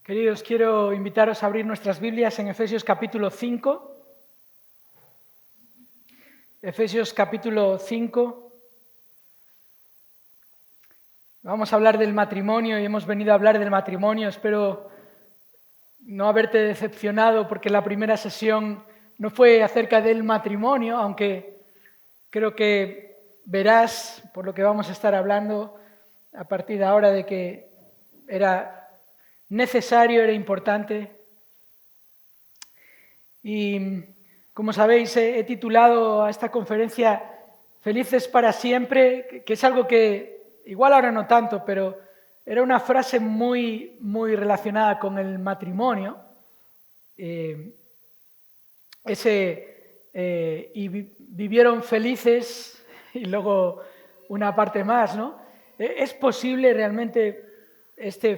Queridos, quiero invitaros a abrir nuestras Biblias en Efesios capítulo 5. Efesios capítulo 5. Vamos a hablar del matrimonio y hemos venido a hablar del matrimonio. Espero no haberte decepcionado porque la primera sesión no fue acerca del matrimonio, aunque creo que verás, por lo que vamos a estar hablando a partir de ahora, de que era necesario, era importante. Y como sabéis, he titulado a esta conferencia Felices para siempre, que es algo que igual ahora no tanto, pero era una frase muy relacionada con el matrimonio. Y vivieron felices, y luego una parte más, ¿no? ¿Es posible realmente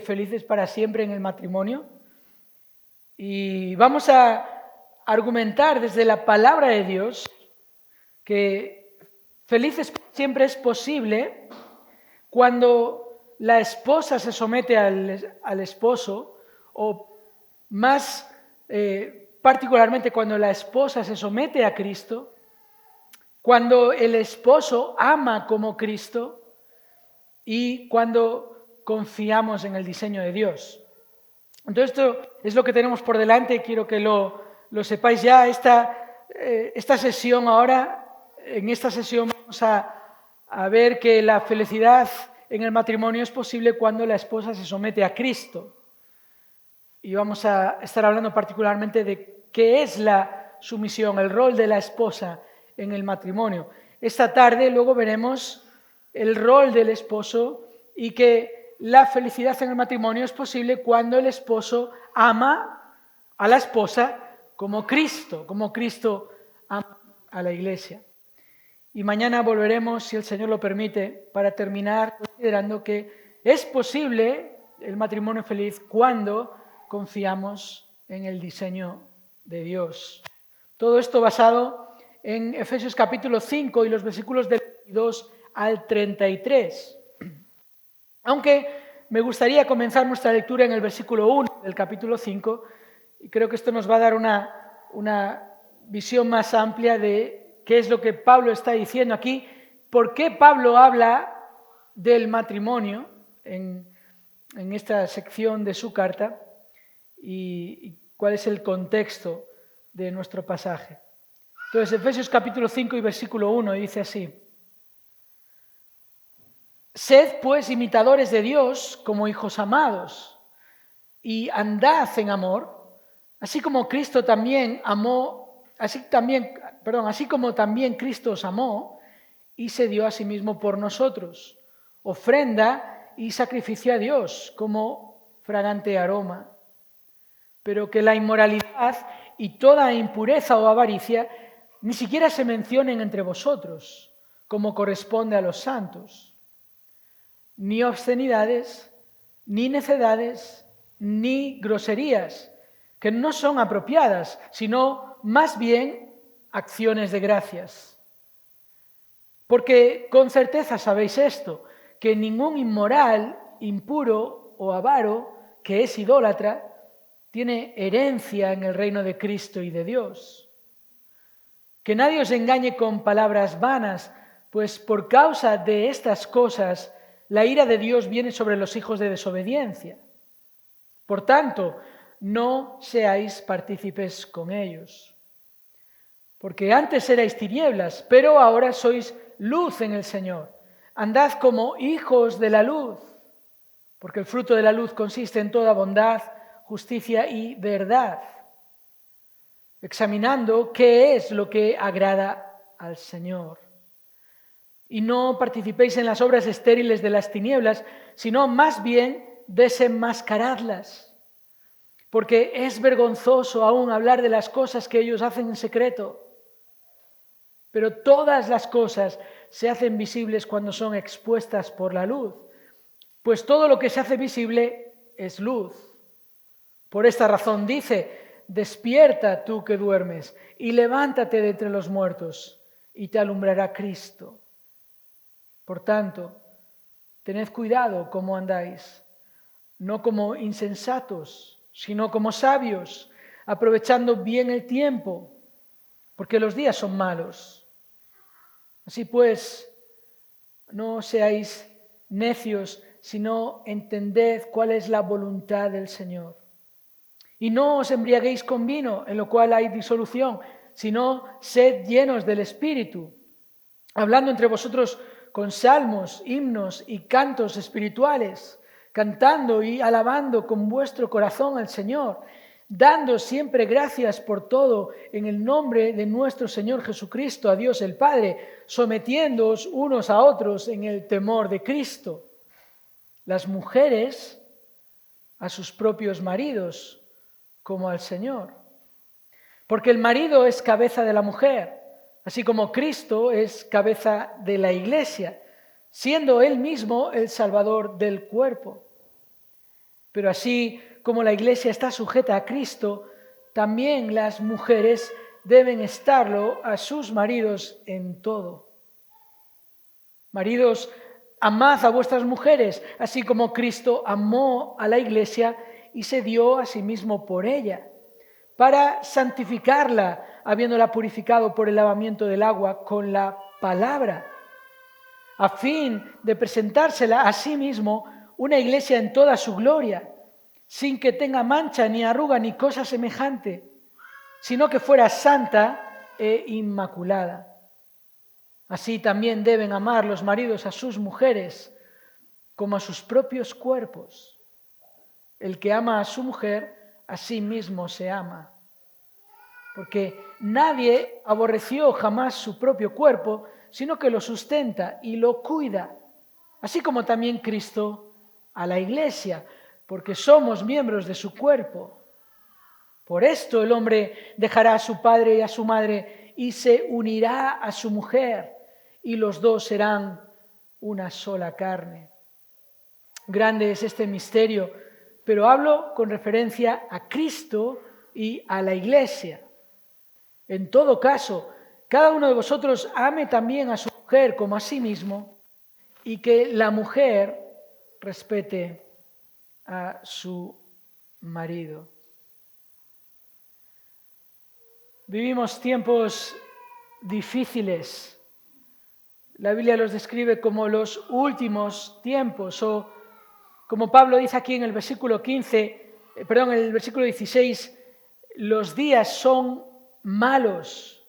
felices para siempre en el matrimonio? Y vamos a argumentar desde la palabra de Dios que felices siempre es posible cuando la esposa se somete al esposo, o más particularmente cuando la esposa se somete a Cristo, cuando el esposo ama como Cristo y cuando confiamos en el diseño de Dios. Entonces esto es lo que tenemos por delante. Quiero que lo sepáis ya. Esta sesión ahora, en esta sesión vamos a ver que la felicidad en el matrimonio es posible cuando la esposa se somete a Cristo. Y vamos a estar hablando particularmente de qué es la sumisión, el rol de la esposa en el matrimonio. Esta tarde luego veremos el rol del esposo y que la felicidad en el matrimonio es posible cuando el esposo ama a la esposa como Cristo ama a la iglesia. Y mañana volveremos, si el Señor lo permite, para terminar considerando que es posible el matrimonio feliz cuando confiamos en el diseño de Dios. Todo esto basado en Efesios capítulo 5 y los versículos del 22 al 33. Aunque me gustaría comenzar nuestra lectura en el versículo 1 del capítulo 5, y creo que esto nos va a dar una visión más amplia de qué es lo que Pablo está diciendo aquí, por qué Pablo habla del matrimonio en esta sección de su carta y cuál es el contexto de nuestro pasaje. Entonces, Efesios capítulo 5 y versículo 1 dice así: Sed pues imitadores de Dios como hijos amados, y andad en amor, así como también Cristo os amó y se dio a sí mismo por nosotros, ofrenda y sacrificio a Dios como fragante aroma. Pero que la inmoralidad y toda impureza o avaricia ni siquiera se mencionen entre vosotros, como corresponde a los santos. Ni obscenidades, ni necedades, ni groserías, que no son apropiadas, sino más bien acciones de gracias. Porque con certeza sabéis esto, que ningún inmoral, impuro o avaro, que es idólatra, tiene herencia en el reino de Cristo y de Dios. Que nadie os engañe con palabras vanas, pues por causa de estas cosas la ira de Dios viene sobre los hijos de desobediencia. Por tanto, no seáis partícipes con ellos. Porque antes erais tinieblas, pero ahora sois luz en el Señor. Andad como hijos de la luz, porque el fruto de la luz consiste en toda bondad, justicia y verdad, examinando qué es lo que agrada al Señor. Y no participéis en las obras estériles de las tinieblas, sino más bien desenmascaradlas, porque es vergonzoso aún hablar de las cosas que ellos hacen en secreto. Pero todas las cosas se hacen visibles cuando son expuestas por la luz, pues todo lo que se hace visible es luz. Por esta razón dice: despierta tú que duermes y levántate de entre los muertos y te alumbrará Cristo. Por tanto, tened cuidado cómo andáis, no como insensatos, sino como sabios, aprovechando bien el tiempo, porque los días son malos. Así pues, no seáis necios, sino entended cuál es la voluntad del Señor. Y no os embriaguéis con vino, en lo cual hay disolución, sino sed llenos del Espíritu, hablando entre vosotros con salmos, himnos y cantos espirituales, cantando y alabando con vuestro corazón al Señor, dando siempre gracias por todo en el nombre de nuestro Señor Jesucristo, a Dios el Padre, sometiéndoos unos a otros en el temor de Cristo. Las mujeres a sus propios maridos, como al Señor. Porque el marido es cabeza de la mujer, así como Cristo es cabeza de la Iglesia, siendo Él mismo el Salvador del cuerpo. Pero así como la Iglesia está sujeta a Cristo, también las mujeres deben estarlo a sus maridos en todo. Maridos, amad a vuestras mujeres, así como Cristo amó a la Iglesia y se dio a sí mismo por ella, para santificarla, habiéndola purificado por el lavamiento del agua con la palabra, a fin de presentársela a sí mismo una iglesia en toda su gloria, sin que tenga mancha, ni arruga, ni cosa semejante, sino que fuera santa e inmaculada. Así también deben amar los maridos a sus mujeres como a sus propios cuerpos. El que ama a su mujer, a sí mismo se ama. Porque nadie aborreció jamás su propio cuerpo, sino que lo sustenta y lo cuida, así como también Cristo a la Iglesia, porque somos miembros de su cuerpo. Por esto el hombre dejará a su padre y a su madre y se unirá a su mujer, y los dos serán una sola carne. Grande es este misterio, pero hablo con referencia a Cristo y a la Iglesia. En todo caso, cada uno de vosotros ame también a su mujer como a sí mismo, y que la mujer respete a su marido. Vivimos tiempos difíciles. La Biblia los describe como los últimos tiempos, o como Pablo dice aquí en el versículo 16, los días son malos.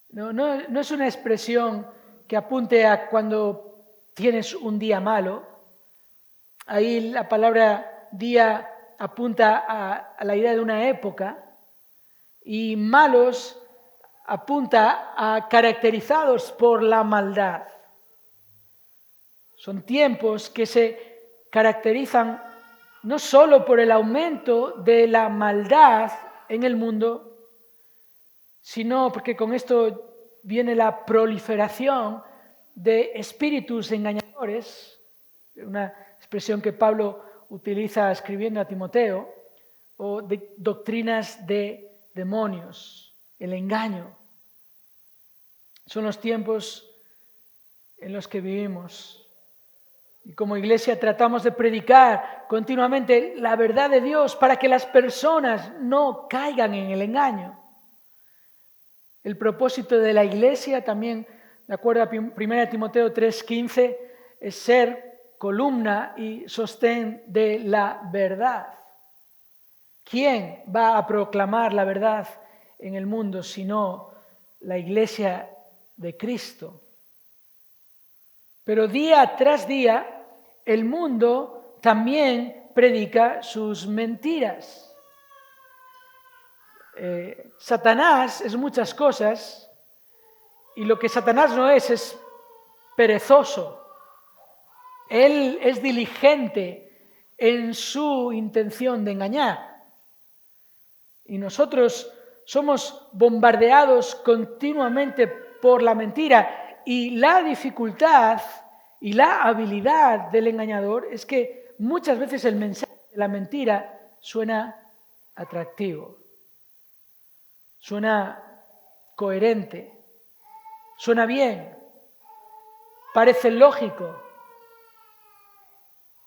No es una expresión que apunte a cuando tienes un día malo. Ahí la palabra día apunta a la idea de una época, y malos apunta a caracterizados por la maldad. Son tiempos que se caracterizan no solo por el aumento de la maldad en el mundo, sino porque con esto viene la proliferación de espíritus engañadores, una expresión que Pablo utiliza escribiendo a Timoteo, o de doctrinas de demonios, el engaño. Son los tiempos en los que vivimos. Y como iglesia tratamos de predicar continuamente la verdad de Dios para que las personas no caigan en el engaño. El propósito de la iglesia también, de acuerdo a 1 Timoteo 3:15, es ser columna y sostén de la verdad. ¿Quién va a proclamar la verdad en el mundo sino la iglesia de Cristo? Pero día tras día el mundo también predica sus mentiras. Satanás es muchas cosas, y lo que Satanás no es perezoso. Él es diligente en su intención de engañar. Y nosotros somos bombardeados continuamente por la mentira, y la dificultad y la habilidad del engañador es que muchas veces el mensaje de la mentira suena atractivo, suena coherente, suena bien, parece lógico.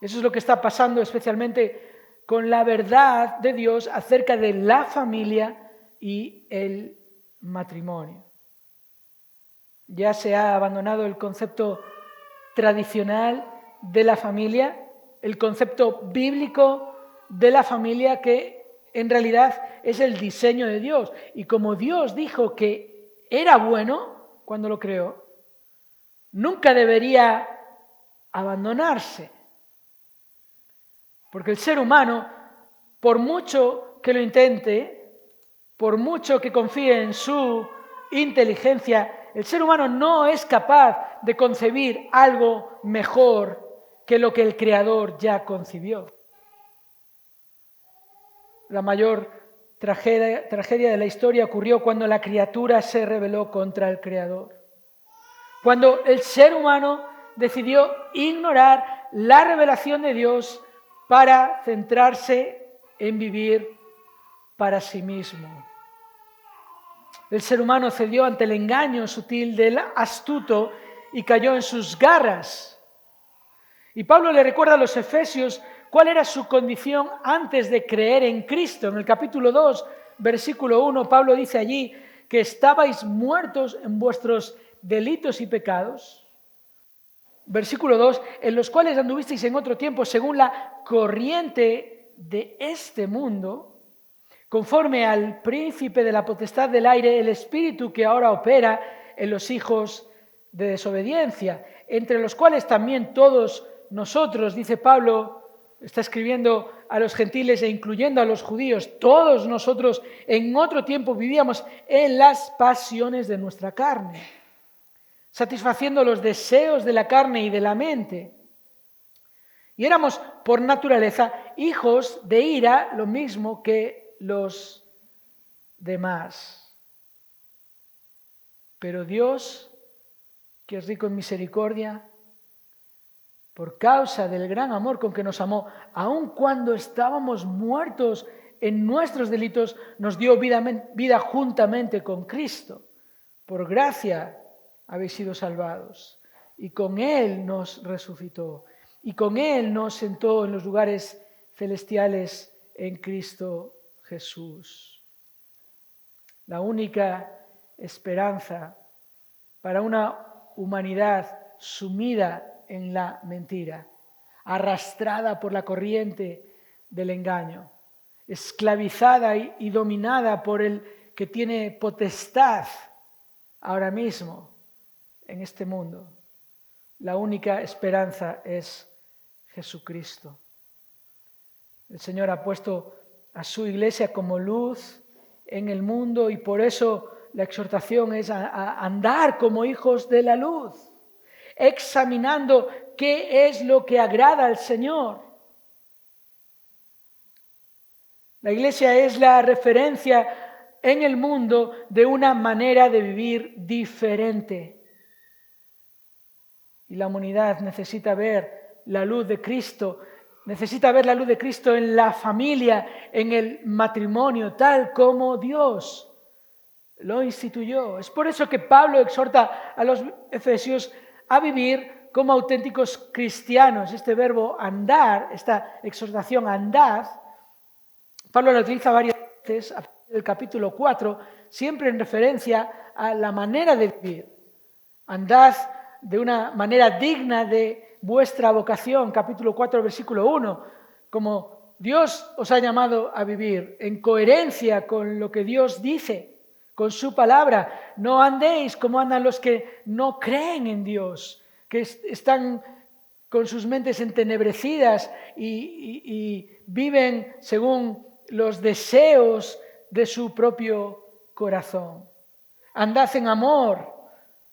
Eso es lo que está pasando especialmente con la verdad de Dios acerca de la familia y el matrimonio. Ya se ha abandonado el concepto tradicional de la familia, el concepto bíblico de la familia, que en realidad es el diseño de Dios. Y como Dios dijo que era bueno cuando lo creó, nunca debería abandonarse. Porque el ser humano, por mucho que lo intente, por mucho que confíe en su inteligencia, el ser humano no es capaz de concebir algo mejor que lo que el Creador ya concibió. La mayor tragedia de la historia ocurrió cuando la criatura se rebeló contra el Creador. Cuando el ser humano decidió ignorar la revelación de Dios para centrarse en vivir para sí mismo. El ser humano cedió ante el engaño sutil del astuto y cayó en sus garras. Y Pablo le recuerda a los efesios cuál era su condición antes de creer en Cristo. En el capítulo 2, versículo 1, Pablo dice allí que estabais muertos en vuestros delitos y pecados. Versículo 2, en los cuales anduvisteis en otro tiempo según la corriente de este mundo, conforme al príncipe de la potestad del aire, el espíritu que ahora opera en los hijos de desobediencia, entre los cuales también todos nosotros, dice Pablo, está escribiendo a los gentiles e incluyendo a los judíos, todos nosotros en otro tiempo vivíamos en las pasiones de nuestra carne, satisfaciendo los deseos de la carne y de la mente. Y éramos por naturaleza hijos de ira, lo mismo que los demás. Pero Dios, que es rico en misericordia, por causa del gran amor con que nos amó, aun cuando estábamos muertos en nuestros delitos, nos dio vida juntamente con Cristo. Por gracia habéis sido salvados. Y con Él nos resucitó. Y con Él nos sentó en los lugares celestiales en Cristo Jesús. La única esperanza para una humanidad sumida en la mentira, arrastrada por la corriente del engaño, esclavizada y dominada por el que tiene potestad ahora mismo en este mundo. La única esperanza es Jesucristo. El Señor ha puesto a su iglesia como luz en el mundo y por eso la exhortación es a andar como hijos de la luz, examinando qué es lo que agrada al Señor. La iglesia es la referencia en el mundo de una manera de vivir diferente. Y la humanidad necesita ver la luz de Cristo, necesita ver la luz de Cristo en la familia, en el matrimonio, tal como Dios lo instituyó. Es por eso que Pablo exhorta a los efesios a vivir como auténticos cristianos. Este verbo andar, esta exhortación andad, Pablo lo utiliza varias veces, el capítulo 4, siempre en referencia a la manera de vivir. Andad de una manera digna de vuestra vocación, capítulo 4, versículo 1, como Dios os ha llamado a vivir, en coherencia con lo que Dios dice, con su palabra. No andéis como andan los que no creen en Dios, que están con sus mentes entenebrecidas y viven según los deseos de su propio corazón. Andad en amor,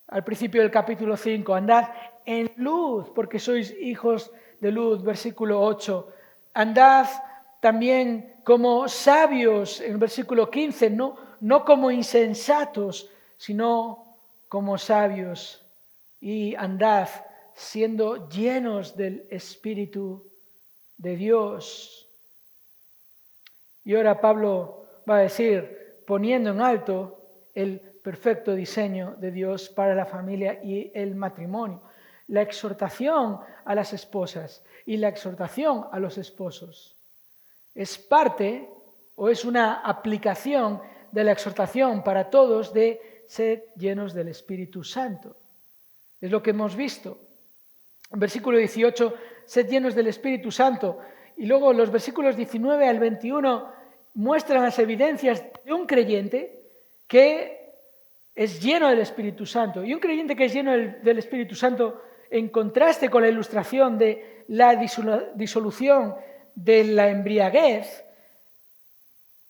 al principio del capítulo 5, andad en luz, porque sois hijos de luz, versículo 8. Andad también como sabios, en el versículo 15, no como insensatos, sino como sabios. Y andad siendo llenos del Espíritu de Dios. Y ahora Pablo va a decir, poniendo en alto el perfecto diseño de Dios para la familia y el matrimonio, la exhortación a las esposas y la exhortación a los esposos Es parte o es una aplicación de la exhortación para todos de ser llenos del Espíritu Santo. Es lo que hemos visto. En versículo 18, sed llenos del Espíritu Santo. Y luego los versículos 19 al 21 muestran las evidencias de un creyente que es lleno del Espíritu Santo. Y un creyente que es lleno del Espíritu Santo, en contraste con la ilustración de la disolución de la embriaguez,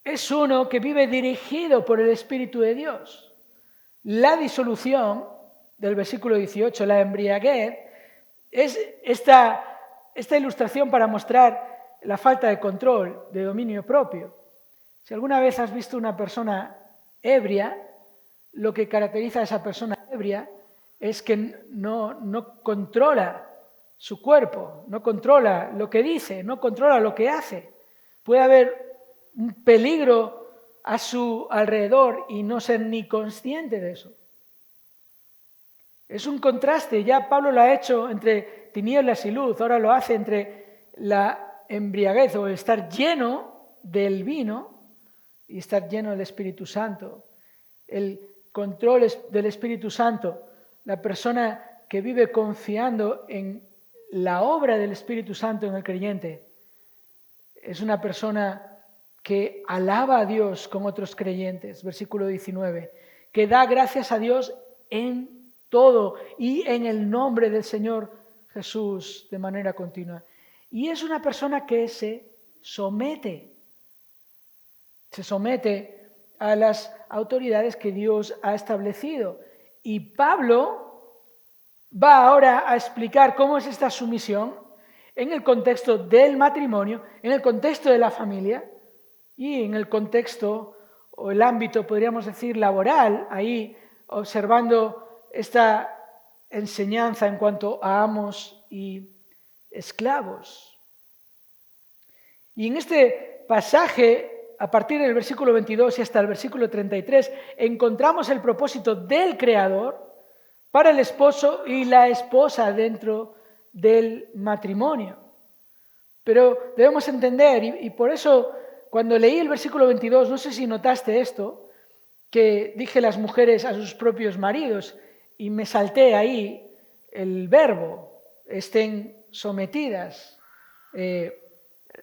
es uno que vive dirigido por el Espíritu de Dios. La disolución del versículo 18, la embriaguez, es esta ilustración para mostrar la falta de control, de dominio propio. Si alguna vez has visto una persona ebria, lo que caracteriza a esa persona ebria es que no controla su cuerpo, no controla lo que dice, no controla lo que hace. Puede haber un peligro a su alrededor y no ser ni consciente de eso. Es un contraste, ya Pablo lo ha hecho entre tinieblas y luz, ahora lo hace entre la embriaguez o estar lleno del vino y estar lleno del Espíritu Santo. El control del Espíritu Santo, la persona que vive confiando en la obra del Espíritu Santo en el creyente, es una persona que alaba a Dios con otros creyentes, versículo 19, que da gracias a Dios en todo y en el nombre del Señor Jesús de manera continua. Y es una persona que se somete a las autoridades que Dios ha establecido. Y Pablo va ahora a explicar cómo es esta sumisión en el contexto del matrimonio, en el contexto de la familia y en el contexto o el ámbito, podríamos decir, laboral, ahí observando esta enseñanza en cuanto a amos y esclavos. Y en este pasaje, a partir del versículo 22 y hasta el versículo 33, encontramos el propósito del Creador para el esposo y la esposa dentro del matrimonio. Pero debemos entender, y por eso cuando leí el versículo 22, no sé si notaste esto, que dije las mujeres a sus propios maridos, y me salté ahí el verbo, estén sometidas.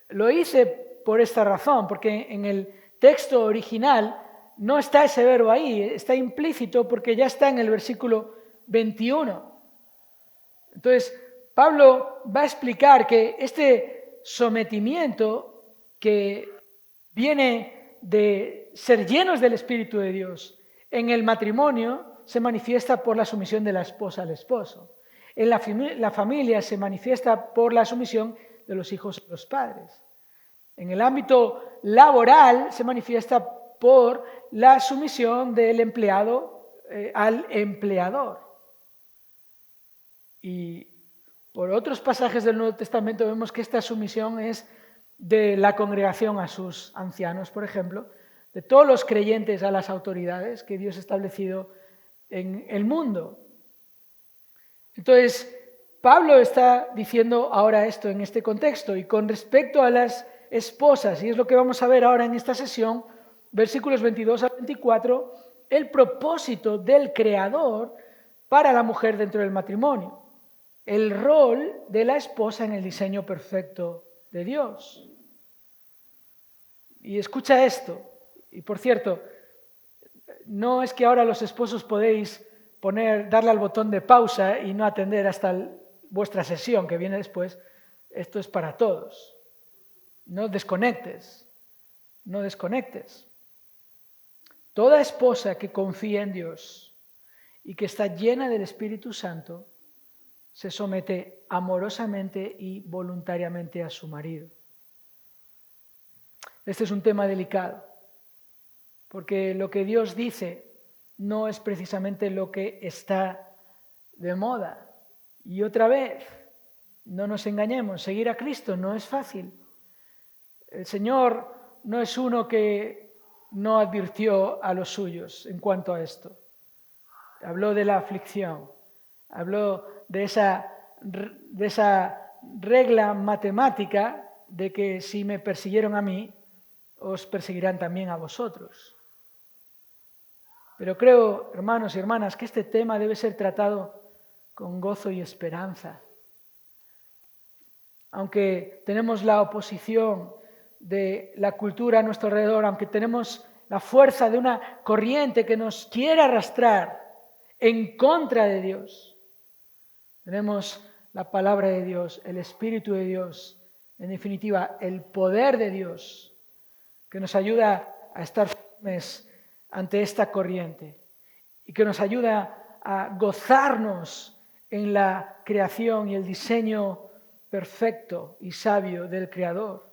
Lo hice por esta razón, porque en el texto original no está ese verbo ahí, está implícito porque ya está en el versículo 21. Entonces, Pablo va a explicar que este sometimiento que viene de ser llenos del Espíritu de Dios en el matrimonio se manifiesta por la sumisión de la esposa al esposo. En la familia se manifiesta por la sumisión de los hijos a los padres. En el ámbito laboral se manifiesta por la sumisión del empleado al empleador. Y por otros pasajes del Nuevo Testamento vemos que esta sumisión es de la congregación a sus ancianos, por ejemplo, de todos los creyentes a las autoridades que Dios ha establecido en el mundo. Entonces, Pablo está diciendo ahora esto en este contexto y con respecto a las esposas, y es lo que vamos a ver ahora en esta sesión, versículos 22 al 24, el propósito del Creador para la mujer dentro del matrimonio, el rol de la esposa en el diseño perfecto de Dios. Y escucha esto, y por cierto, no es que ahora los esposos podéis darle al botón de pausa y no atender hasta vuestra sesión que viene después. Esto es para todos. No desconectes, no desconectes. Toda esposa que confía en Dios y que está llena del Espíritu Santo se somete amorosamente y voluntariamente a su marido. Este es un tema delicado, porque lo que Dios dice no es precisamente lo que está de moda. Y otra vez, no nos engañemos, seguir a Cristo no es fácil. El Señor no es uno que no advirtió a los suyos en cuanto a esto. Habló de la aflicción, habló de esa regla matemática de que si me persiguieron a mí, os perseguirán también a vosotros. Pero creo, hermanos y hermanas, que este tema debe ser tratado con gozo y esperanza. Aunque tenemos la oposición de la cultura a nuestro alrededor, aunque tenemos la fuerza de una corriente que nos quiere arrastrar en contra de Dios, tenemos la palabra de Dios, el Espíritu de Dios, en definitiva, el poder de Dios, que nos ayuda a estar firmes ante esta corriente y que nos ayuda a gozarnos en la creación y el diseño perfecto y sabio del Creador.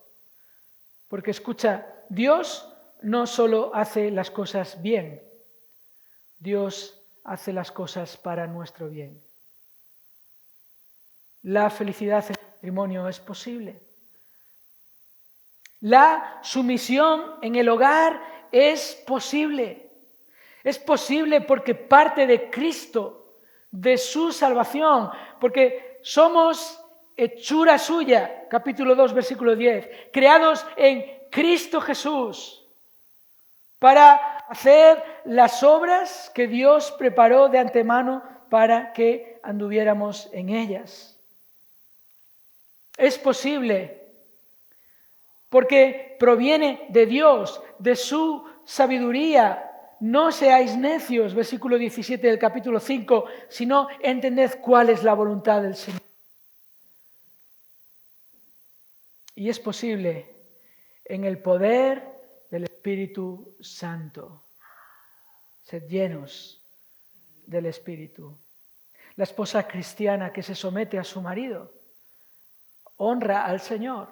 Porque escucha, Dios no solo hace las cosas bien, Dios hace las cosas para nuestro bien. La felicidad en el matrimonio es posible. La sumisión en el hogar es posible. Es posible porque parte de Cristo, de su salvación, porque somos hechura suya, capítulo 2, versículo 10, creados en Cristo Jesús para hacer las obras que Dios preparó de antemano para que anduviéramos en ellas. Es posible porque proviene de Dios, de su sabiduría. No seáis necios, versículo 17 del capítulo 5, sino entended cuál es la voluntad del Señor. Y es posible en el poder del Espíritu Santo. Sed llenos del Espíritu. La esposa cristiana que se somete a su marido honra al Señor.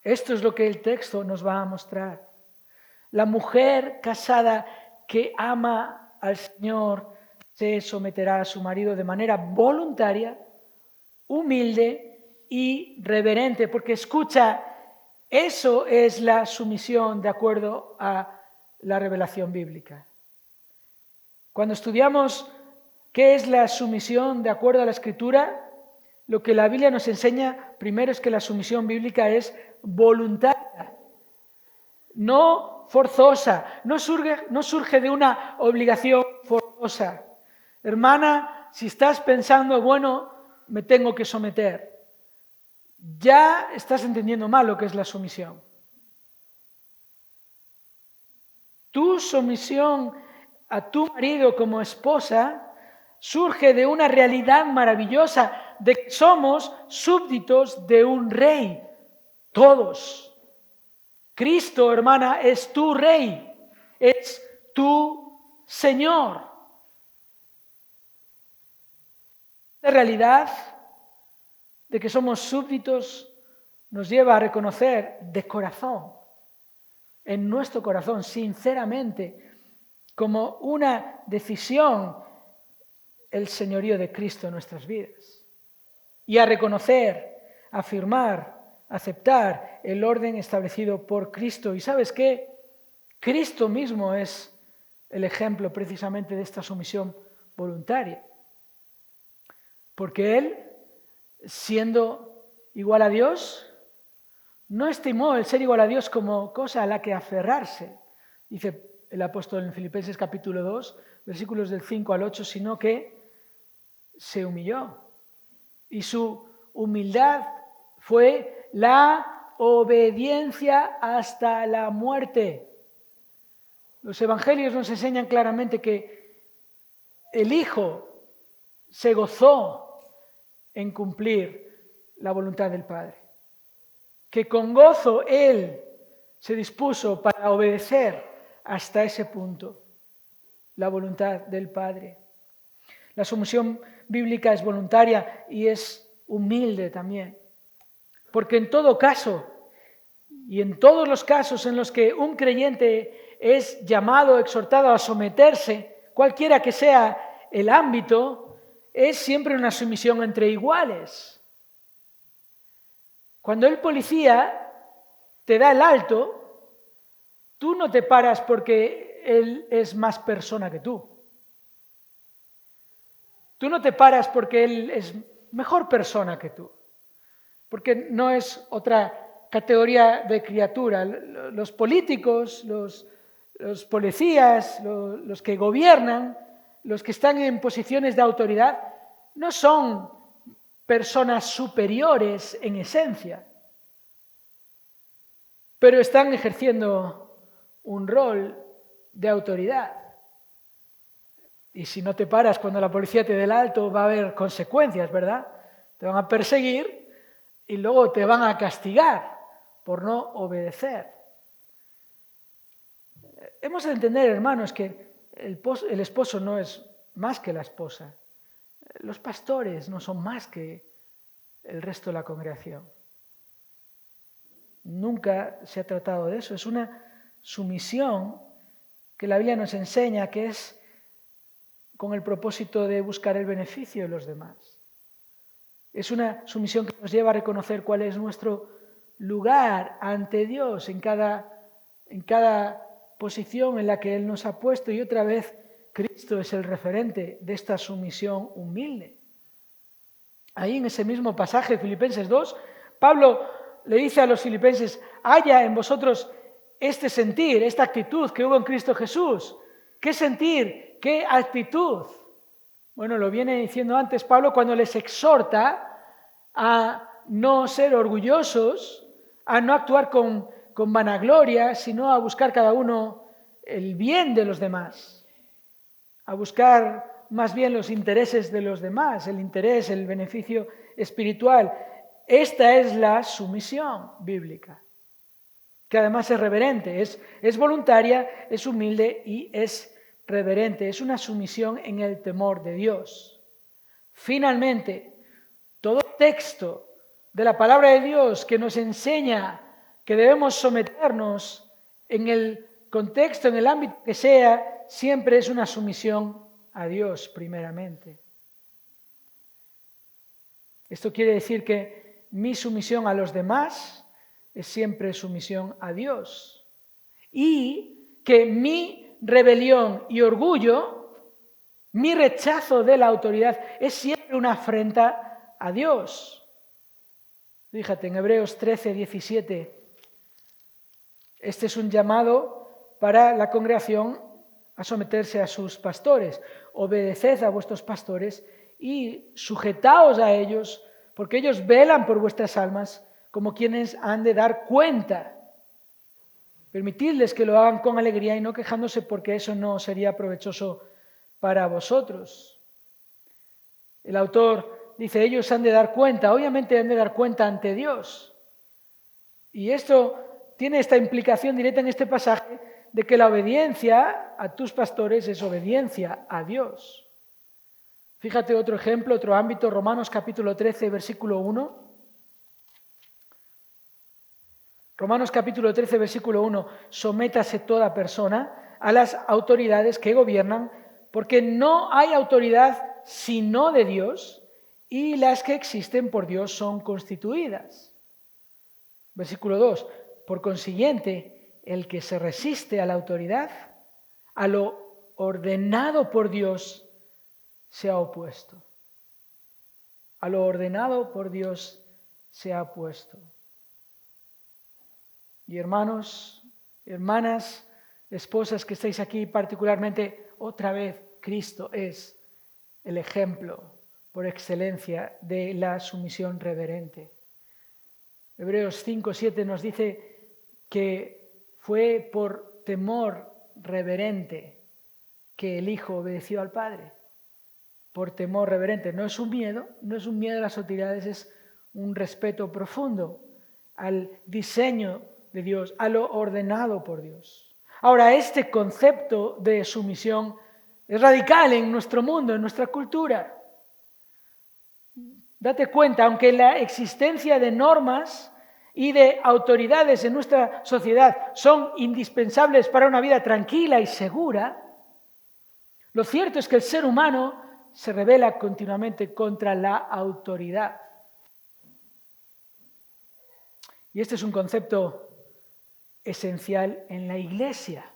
Esto es lo que el texto nos va a mostrar. La mujer casada que ama al Señor se someterá a su marido de manera voluntaria, humilde y reverente, porque escucha, eso es la sumisión de acuerdo a la revelación bíblica. Cuando estudiamos qué es la sumisión de acuerdo a la Escritura, lo que la Biblia nos enseña primero es que la sumisión bíblica es voluntaria, no forzosa, no surge de una obligación forzosa. Hermana, si estás pensando, bueno, me tengo que someter, ya estás entendiendo mal lo que es la sumisión. Tu sumisión a tu marido como esposa surge de una realidad maravillosa de que somos súbditos de un rey, todos. Cristo, hermana, es tu rey, es tu Señor. La realidad de que somos súbditos nos lleva a reconocer de corazón, en nuestro corazón, sinceramente, como una decisión, el señorío de Cristo en nuestras vidas. Y a reconocer, afirmar, aceptar el orden establecido por Cristo. ¿Y sabes qué? Cristo mismo es el ejemplo precisamente de esta sumisión voluntaria. Porque Él, siendo igual a Dios, no estimó el ser igual a Dios como cosa a la que aferrarse, dice el apóstol en Filipenses capítulo 2, versículos del 5 al 8, sino que se humilló. Y su humildad fue la obediencia hasta la muerte. Los evangelios nos enseñan claramente que el Hijo se gozó en cumplir la voluntad del Padre. Que con gozo Él se dispuso para obedecer hasta ese punto la voluntad del Padre. La sumisión bíblica es voluntaria y es humilde también. Porque en todo caso, y en todos los casos en los que un creyente es llamado, exhortado a someterse, cualquiera que sea el ámbito, es siempre una sumisión entre iguales. Cuando el policía te da el alto, tú no te paras porque él es más persona que tú. Tú no te paras porque él es mejor persona que tú. porque no es otra categoría de criatura. Los políticos, los policías, los que gobiernan, los que están en posiciones de autoridad, no son personas superiores en esencia, pero están ejerciendo un rol de autoridad. Y si no te paras cuando la policía te dé el alto, va a haber consecuencias, ¿verdad? Te van a perseguir y luego te van a castigar por no obedecer. Hemos de entender, hermanos, que el esposo no es más que la esposa. Los pastores no son más que el resto de la congregación. Nunca se ha tratado de eso. Es una sumisión que la Biblia nos enseña que es con el propósito de buscar el beneficio de los demás. Es una sumisión que nos lleva a reconocer cuál es nuestro lugar ante Dios en cada posición en la que Él nos ha puesto, y otra vez Cristo es el referente de esta sumisión humilde. Ahí en ese mismo pasaje, Filipenses 2, Pablo le dice a los filipenses: haya en vosotros este sentir, esta actitud que hubo en Cristo Jesús. ¿Qué sentir? ¿Qué actitud? Bueno, lo viene diciendo antes Pablo cuando les exhorta a no ser orgullosos, a no actuar con vanagloria, sino a buscar cada uno el bien de los demás, a buscar más bien los intereses de los demás, el interés, el beneficio espiritual. Esta es la sumisión bíblica, que además es reverente, es voluntaria, es humilde y es reverente. Es una sumisión en el temor de Dios. Finalmente, todo texto de la palabra de Dios que nos enseña que debemos someternos en el contexto, en el ámbito que sea, siempre es una sumisión a Dios primeramente. Esto quiere decir que mi sumisión a los demás es siempre sumisión a Dios, y que mi rebelión y orgullo, mi rechazo de la autoridad, es siempre una afrenta a Dios. Fíjate, en Hebreos 13, 17, este es un llamado para la congregación a someterse a sus pastores. Obedeced a vuestros pastores y sujetaos a ellos, porque ellos velan por vuestras almas como quienes han de dar cuenta. Permitidles que lo hagan con alegría y no quejándose, porque eso no sería provechoso para vosotros. El autor dice: ellos han de dar cuenta, obviamente han de dar cuenta ante Dios. Y esto tiene esta implicación directa en este pasaje de que la obediencia a tus pastores es obediencia a Dios. Fíjate otro ejemplo, otro ámbito, Romanos capítulo 13, versículo 1. Romanos capítulo 13, versículo 1, sométase toda persona a las autoridades que gobiernan, porque no hay autoridad sino de Dios, y las que existen por Dios son constituidas. Versículo 2, por consiguiente, el que se resiste a la autoridad, a lo ordenado por Dios, se ha opuesto. A lo ordenado por Dios se ha opuesto. Y hermanos, hermanas, esposas que estáis aquí, particularmente, otra vez, Cristo es el ejemplo por excelencia de la sumisión reverente. Hebreos 5, 7 nos dice que fue por temor reverente que el Hijo obedeció al Padre. Por temor reverente. No es un miedo a las autoridades, es un respeto profundo al diseño de Dios, a lo ordenado por Dios. Ahora, este concepto de sumisión es radical en nuestro mundo, en nuestra cultura. Date cuenta, aunque la existencia de normas y de autoridades en nuestra sociedad son indispensables para una vida tranquila y segura, lo cierto es que el ser humano se rebela continuamente contra la autoridad. Y este es un concepto esencial en la Iglesia.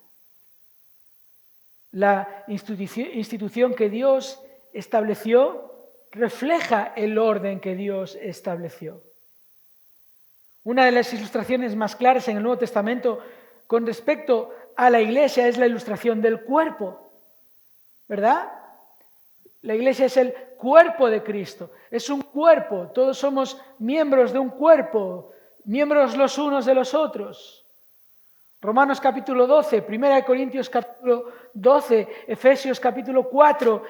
La institución que Dios estableció refleja el orden que Dios estableció. Una de las ilustraciones más claras en el Nuevo Testamento con respecto a la iglesia es la ilustración del cuerpo, ¿verdad? La iglesia es el cuerpo de Cristo, es un cuerpo, todos somos miembros de un cuerpo, miembros los unos de los otros. Romanos capítulo 12, 1 Corintios capítulo 12, Efesios capítulo 4,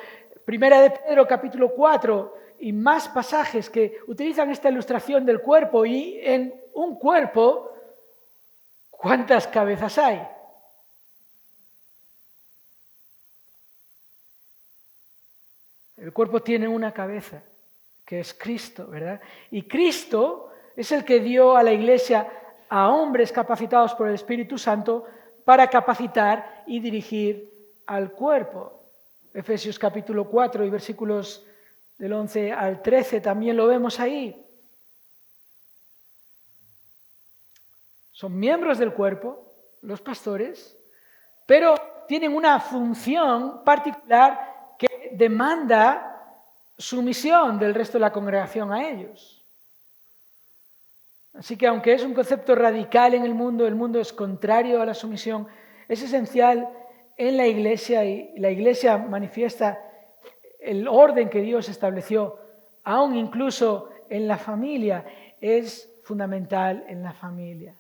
1 de Pedro capítulo 4 y más pasajes que utilizan esta ilustración del cuerpo. Y en un cuerpo, ¿cuántas cabezas hay? El cuerpo tiene una cabeza, que es Cristo, ¿verdad? Y Cristo es el que dio a la iglesia a hombres capacitados por el Espíritu Santo para capacitar y dirigir al cuerpo. Efesios capítulo 4 y versículos del 11 al 13 también lo vemos ahí. Son miembros del cuerpo, los pastores, pero tienen una función particular que demanda sumisión del resto de la congregación a ellos. Así que aunque es un concepto radical en el mundo es contrario a la sumisión, es esencial en la iglesia y la iglesia manifiesta el orden que Dios estableció, aún incluso en la familia, es fundamental en la familia.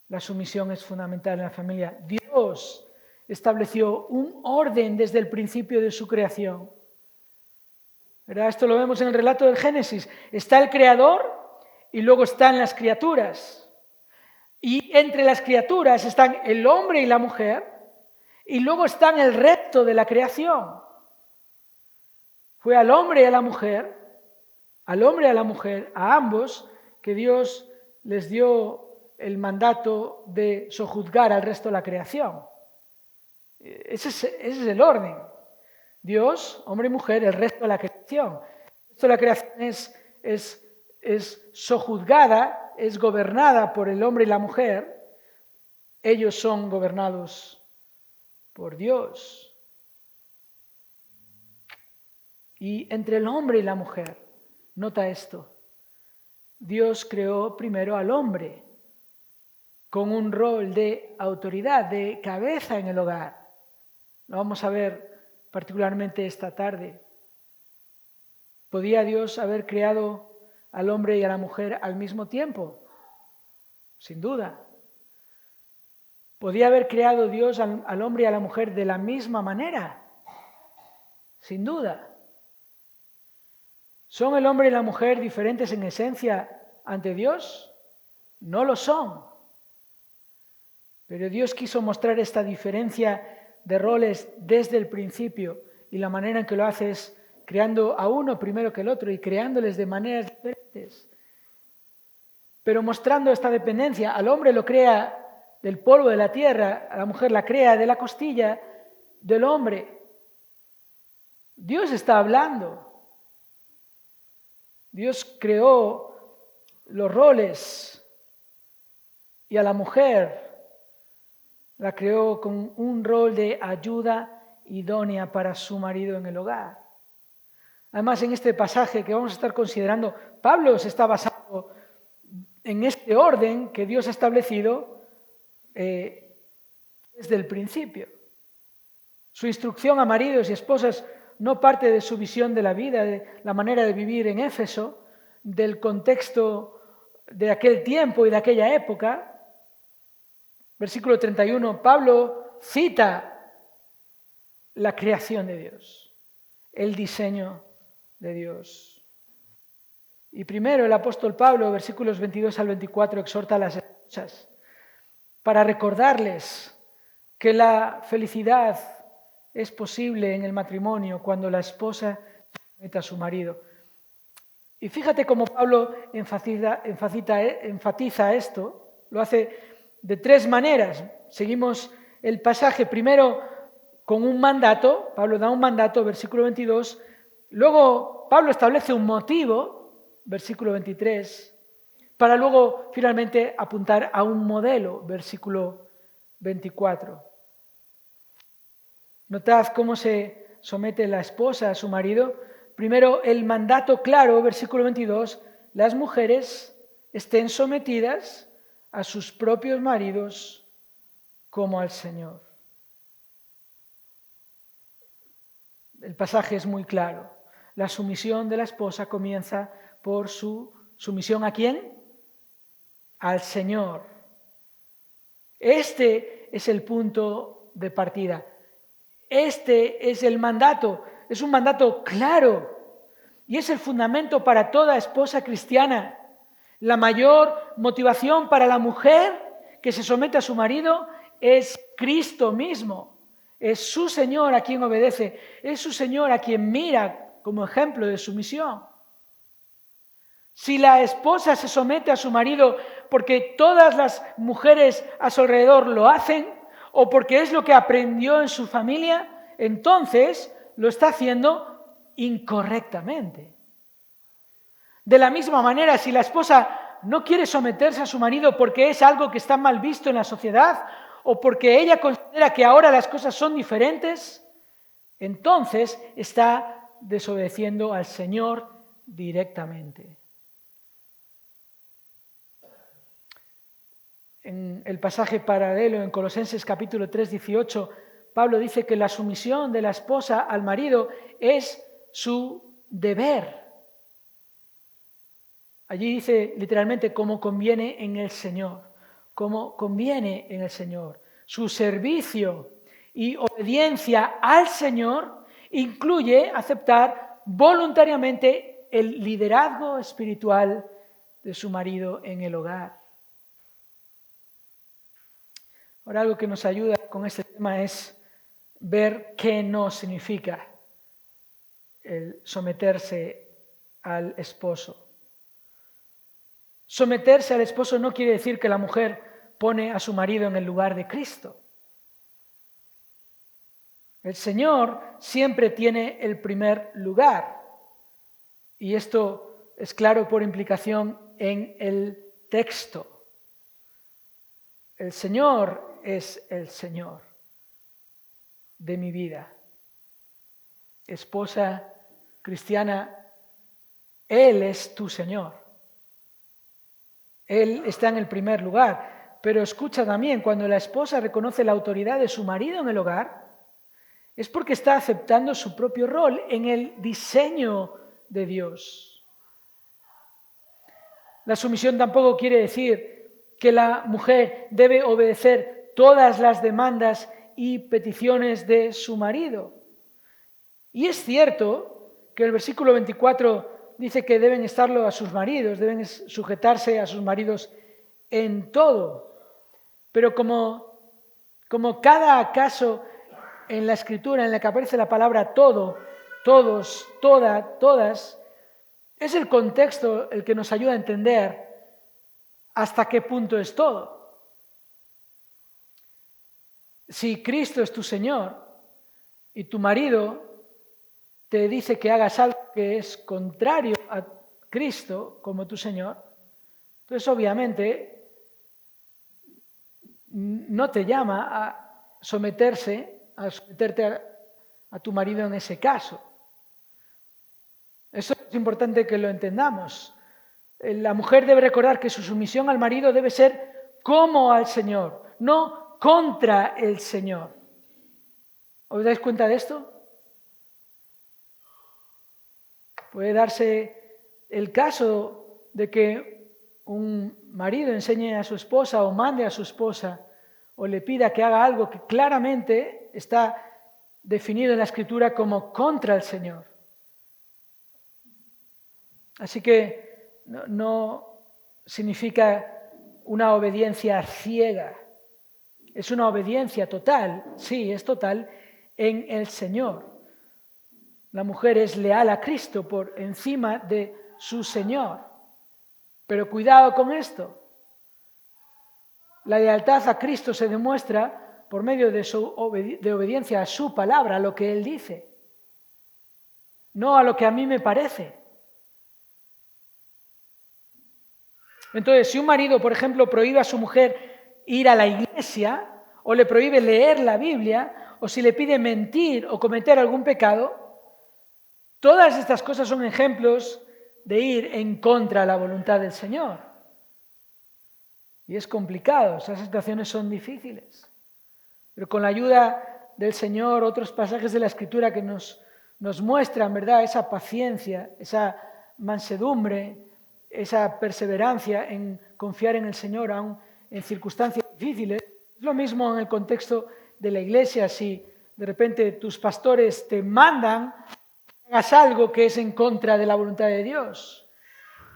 La sumisión es fundamental en la familia. Dios estableció un orden desde el principio de su creación. ¿Verdad? Esto lo vemos en el relato del Génesis. Está el Creador y luego están las criaturas. Y entre las criaturas están el hombre y la mujer y luego están el resto de la creación. Fue al hombre y a la mujer, a ambos, que Dios les dio el mandato de sojuzgar al resto de la creación. Ese es el orden. Dios, hombre y mujer, el resto de la creación. El resto de la creación es sojuzgada, es gobernada por el hombre y la mujer. Ellos son gobernados por Dios. Y entre el hombre y la mujer, nota esto, Dios creó primero al hombre con un rol de autoridad, de cabeza en el hogar. Lo vamos a ver particularmente esta tarde. ¿Podía Dios haber creado al hombre y a la mujer al mismo tiempo? Sin duda. ¿Podía haber creado Dios al hombre y a la mujer de la misma manera? Sin duda. ¿Son el hombre y la mujer diferentes en esencia ante Dios? No lo son. Pero Dios quiso mostrar esta diferencia de roles desde el principio y la manera en que lo hace es creando a uno primero que el otro y creándoles de maneras diferentes. Pero mostrando esta dependencia, al hombre lo crea del polvo de la tierra, a la mujer la crea de la costilla del hombre. Dios está hablando. Dios creó los roles y a la mujer la creó con un rol de ayuda idónea para su marido en el hogar. Además, en este pasaje que vamos a estar considerando, Pablo se está basando en este orden que Dios ha establecido desde el principio. Su instrucción a maridos y esposas no parte de su visión de la vida, de la manera de vivir en Éfeso, del contexto de aquel tiempo y de aquella época. Versículo 31, Pablo cita la creación de Dios, el diseño de Dios. Y primero el apóstol Pablo, versículos 22 al 24, exhorta a las esposas para recordarles que la felicidad es posible en el matrimonio cuando la esposa se somete a su marido. Y fíjate cómo Pablo enfatiza esto, lo hace de tres maneras. Seguimos el pasaje primero con un mandato, Pablo da un mandato, versículo 22, luego Pablo establece un motivo, versículo 23, para luego finalmente apuntar a un modelo, versículo 24. Notad cómo se somete la esposa a su marido. Primero, el mandato claro, versículo 22, las mujeres estén sometidas a sus propios maridos como al Señor. El pasaje es muy claro. La sumisión de la esposa comienza por su sumisión ¿a quién? Al Señor. Este es el punto de partida. Este es el mandato. Es un mandato claro y es el fundamento para toda esposa cristiana. La mayor motivación para la mujer que se somete a su marido es Cristo mismo. Es su Señor a quien obedece. Es su Señor a quien mira como ejemplo de sumisión. Si la esposa se somete a su marido porque todas las mujeres a su alrededor lo hacen o porque es lo que aprendió en su familia, entonces lo está haciendo incorrectamente. De la misma manera, si la esposa no quiere someterse a su marido porque es algo que está mal visto en la sociedad o porque ella considera que ahora las cosas son diferentes, entonces está desobedeciendo al Señor directamente. En el pasaje paralelo en Colosenses capítulo 3, 18, Pablo dice que la sumisión de la esposa al marido es su deber. Allí dice literalmente como conviene en el Señor, como conviene en el Señor. Su servicio y obediencia al Señor incluye aceptar voluntariamente el liderazgo espiritual de su marido en el hogar. Ahora, algo que nos ayuda con este tema es ver qué no significa el someterse al esposo. Someterse al esposo no quiere decir que la mujer pone a su marido en el lugar de Cristo. El Señor siempre tiene el primer lugar. Y esto es claro por implicación en el texto. El Señor es el Señor de mi vida. Esposa cristiana, Él es tu Señor. Él está en el primer lugar. Pero escucha también, cuando la esposa reconoce la autoridad de su marido en el hogar, es porque está aceptando su propio rol en el diseño de Dios. La sumisión tampoco quiere decir que la mujer debe obedecer todas las demandas y peticiones de su marido. Y es cierto que el versículo 24 dice que deben estarlo a sus maridos, deben sujetarse a sus maridos en todo. Pero como cada caso en la Escritura en la que aparece la palabra todo, todos, toda, todas, es el contexto el que nos ayuda a entender hasta qué punto es todo. Si Cristo es tu Señor y tu marido te dice que hagas algo que es contrario a Cristo como tu Señor, entonces obviamente no te llama a someterte a tu marido en ese caso. Eso es importante que lo entendamos. La mujer debe recordar que su sumisión al marido debe ser como al Señor, no contra el Señor. ¿Os dais cuenta de esto? Puede darse el caso de que un marido enseñe a su esposa o mande a su esposa o le pida que haga algo que claramente está definido en la Escritura como contra el Señor. Así que no significa una obediencia ciega. Es una obediencia total, sí, es total, en el Señor. La mujer es leal a Cristo por encima de su Señor. Pero cuidado con esto. La lealtad a Cristo se demuestra por medio de obediencia a su palabra, a lo que Él dice, no a lo que a mí me parece. Entonces, si un marido, por ejemplo, prohíbe a su mujer ir a la iglesia, o le prohíbe leer la Biblia, o si le pide mentir o cometer algún pecado, todas estas cosas son ejemplos de ir en contra de la voluntad del Señor. Y es complicado, esas situaciones son difíciles. Pero con la ayuda del Señor, otros pasajes de la Escritura que nos muestran, ¿verdad?, esa paciencia, esa mansedumbre, esa perseverancia en confiar en el Señor aún en circunstancias difíciles. Es lo mismo en el contexto de la iglesia. Si de repente tus pastores te mandan que hagas algo que es en contra de la voluntad de Dios.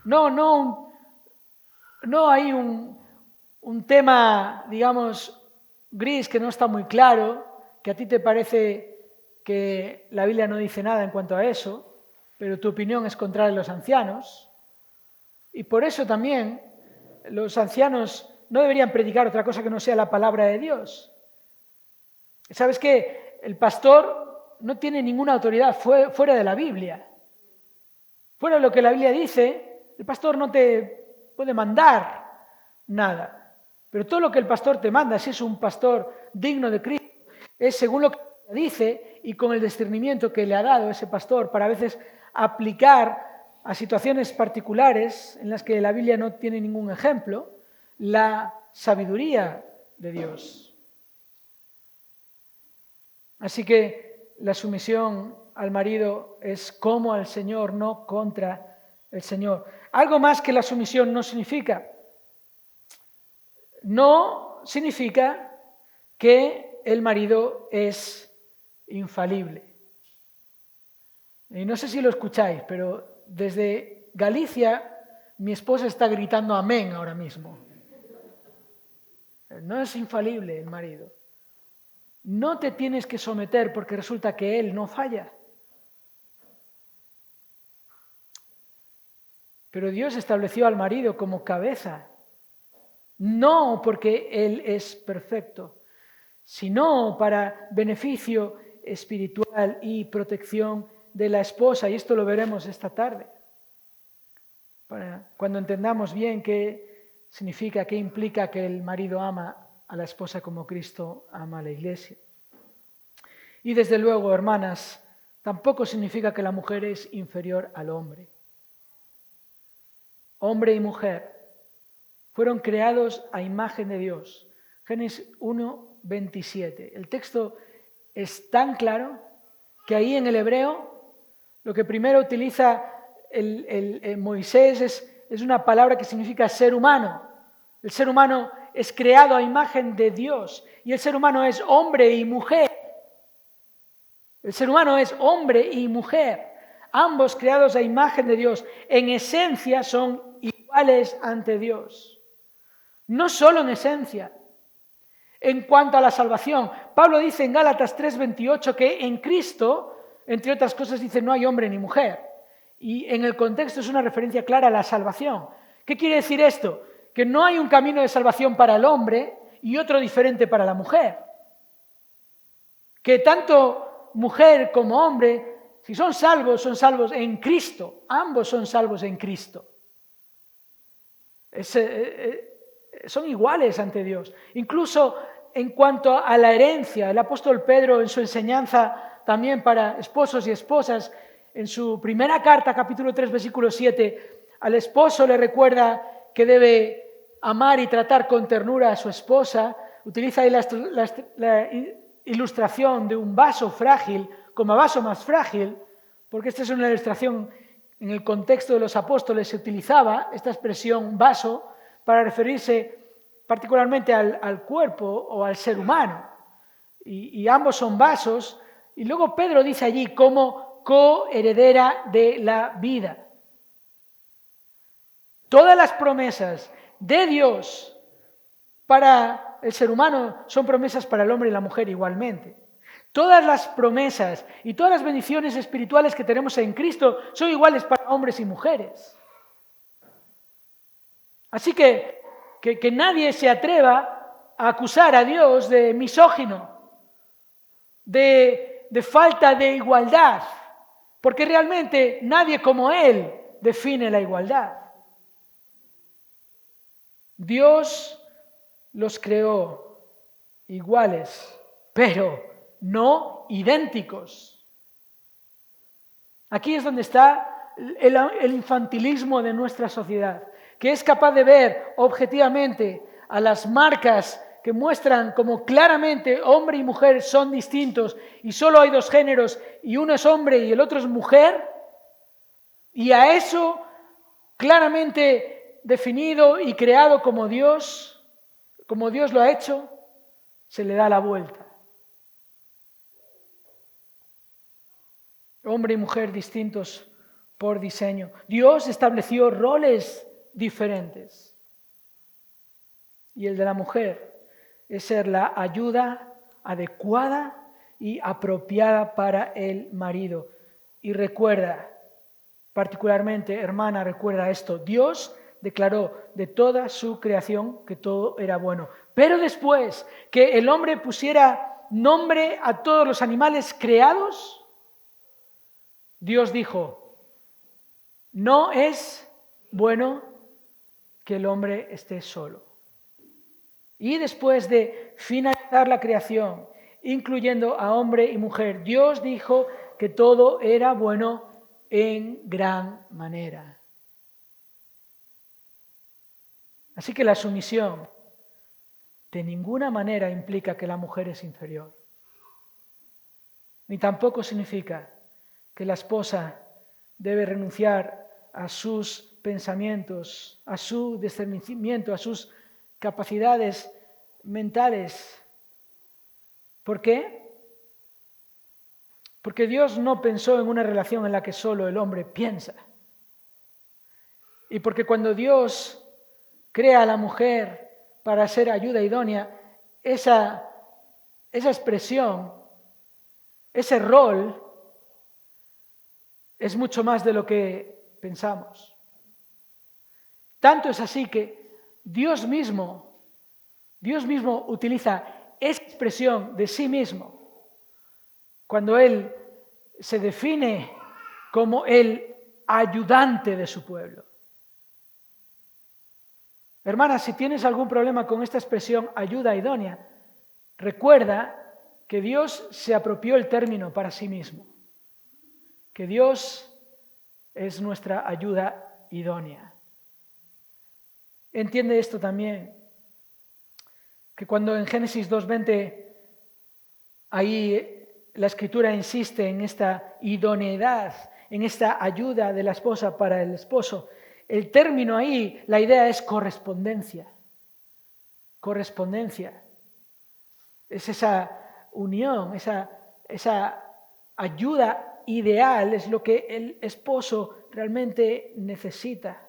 No hay un tema, digamos, gris que no está muy claro, que a ti te parece que la Biblia no dice nada en cuanto a eso, pero tu opinión es contraria a los ancianos. Y por eso también los ancianos no deberían predicar otra cosa que no sea la palabra de Dios. ¿Sabes qué? El pastor no tiene ninguna autoridad fuera de la Biblia. Fuera de lo que la Biblia dice, el pastor no te puede mandar nada. Pero todo lo que el pastor te manda, si es un pastor digno de Cristo, es según lo que dice y con el discernimiento que le ha dado ese pastor para a veces aplicar a situaciones particulares en las que la Biblia no tiene ningún ejemplo, la sabiduría de Dios. Así que la sumisión al marido es como al Señor, no contra el Señor. Algo más que la sumisión no significa. No significa que el marido es infalible. Y no sé si lo escucháis, pero desde Galicia mi esposa está gritando amén ahora mismo. No es infalible el marido. No te tienes que someter porque resulta que él no falla. Pero Dios estableció al marido como cabeza, no porque él es perfecto, sino para beneficio espiritual y protección de la esposa, y esto lo veremos esta tarde, cuando entendamos bien qué significa, qué implica que el marido ama a la esposa como Cristo ama a la iglesia. Y desde luego, hermanas, tampoco significa que la mujer es inferior al hombre. Hombre y mujer fueron creados a imagen de Dios. Génesis 1:27. El texto es tan claro que ahí en el hebreo lo que primero utiliza Moisés es una palabra que significa ser humano. El ser humano es creado a imagen de Dios y el ser humano es hombre y mujer. El ser humano es hombre y mujer, ambos creados a imagen de Dios. En esencia son iguales ante Dios. No solo en esencia. En cuanto a la salvación, Pablo dice en Gálatas 3:28 que en Cristo, entre otras cosas, dice no hay hombre ni mujer. Y en el contexto es una referencia clara a la salvación. ¿Qué quiere decir esto? Que no hay un camino de salvación para el hombre y otro diferente para la mujer. Que tanto mujer como hombre, si son salvos en Cristo. Ambos son salvos en Cristo. Son iguales ante Dios. Incluso en cuanto a la herencia, el apóstol Pedro en su enseñanza también para esposos y esposas, en su primera carta, capítulo 3, versículo 7, al esposo le recuerda que debe amar y tratar con ternura a su esposa. Utiliza ahí la ilustración de un vaso frágil como vaso más frágil, porque esta es una ilustración en el contexto de los apóstoles se utilizaba esta expresión vaso para referirse particularmente al cuerpo o al ser humano. Y ambos son vasos. Y luego Pedro dice allí como coheredera de la vida. Todas las promesas de Dios para el ser humano son promesas para el hombre y la mujer igualmente. Todas las promesas y todas las bendiciones espirituales que tenemos en Cristo son iguales para hombres y mujeres. Así que nadie se atreva a acusar a Dios de misógino, de falta de igualdad, porque realmente nadie como Él define la igualdad. Dios los creó iguales, pero no idénticos. Aquí es donde está el infantilismo de nuestra sociedad, que es capaz de ver objetivamente a las marcas que muestran como claramente hombre y mujer son distintos y solo hay dos géneros y uno es hombre y el otro es mujer, y a eso claramente definido y creado como Dios lo ha hecho, se le da la vuelta. Hombre y mujer distintos por diseño. Dios estableció roles diferentes. Y el de la mujer es ser la ayuda adecuada y apropiada para el marido. Y recuerda, particularmente, hermana, recuerda esto: Dios declaró de toda su creación que todo era bueno. Pero después que el hombre pusiera nombre a todos los animales creados, Dios dijo: no es bueno que el hombre esté solo. Y después de finalizar la creación, incluyendo a hombre y mujer, Dios dijo que todo era bueno en gran manera. Así que la sumisión de ninguna manera implica que la mujer es inferior. Ni tampoco significa que la esposa debe renunciar a sus pensamientos, a su discernimiento, a sus capacidades mentales. ¿Por qué? Porque Dios no pensó en una relación en la que solo el hombre piensa. Y porque cuando Dios crea a la mujer para ser ayuda idónea, esa expresión, ese rol, es mucho más de lo que pensamos. Tanto es así que Dios mismo utiliza esa expresión de sí mismo cuando Él se define como el ayudante de su pueblo. Hermana, si tienes algún problema con esta expresión ayuda idónea, recuerda que Dios se apropió el término para sí mismo, que Dios es nuestra ayuda idónea. Entiende esto también, que cuando en Génesis 2:20 ahí la Escritura insiste en esta idoneidad, en esta ayuda de la esposa para el esposo, el término ahí, la idea es correspondencia. Correspondencia. Es esa unión, esa ayuda ideal, es lo que el esposo realmente necesita.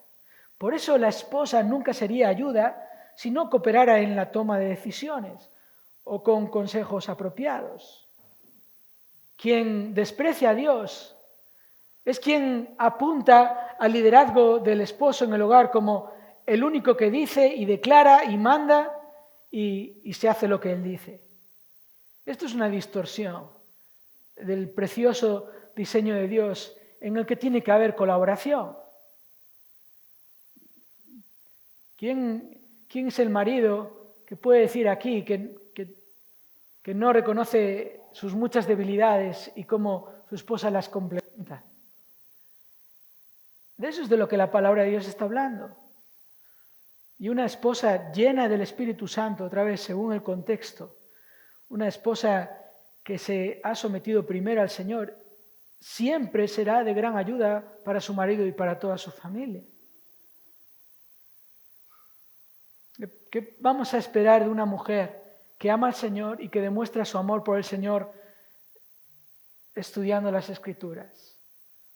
Por eso la esposa nunca sería ayuda si no cooperara en la toma de decisiones o con consejos apropiados. Quien desprecia a Dios es quien apunta al liderazgo del esposo en el hogar como el único que dice y declara y manda y se hace lo que él dice. Esto es una distorsión del precioso diseño de Dios en el que tiene que haber colaboración. ¿Quién es el marido que puede decir aquí que no reconoce sus muchas debilidades y cómo su esposa las complementa? De eso es de lo que la palabra de Dios está hablando. Y una esposa llena del Espíritu Santo, otra vez según el contexto, una esposa que se ha sometido primero al Señor, siempre será de gran ayuda para su marido y para toda su familia. ¿Qué vamos a esperar de una mujer que ama al Señor y que demuestra su amor por el Señor estudiando las Escrituras,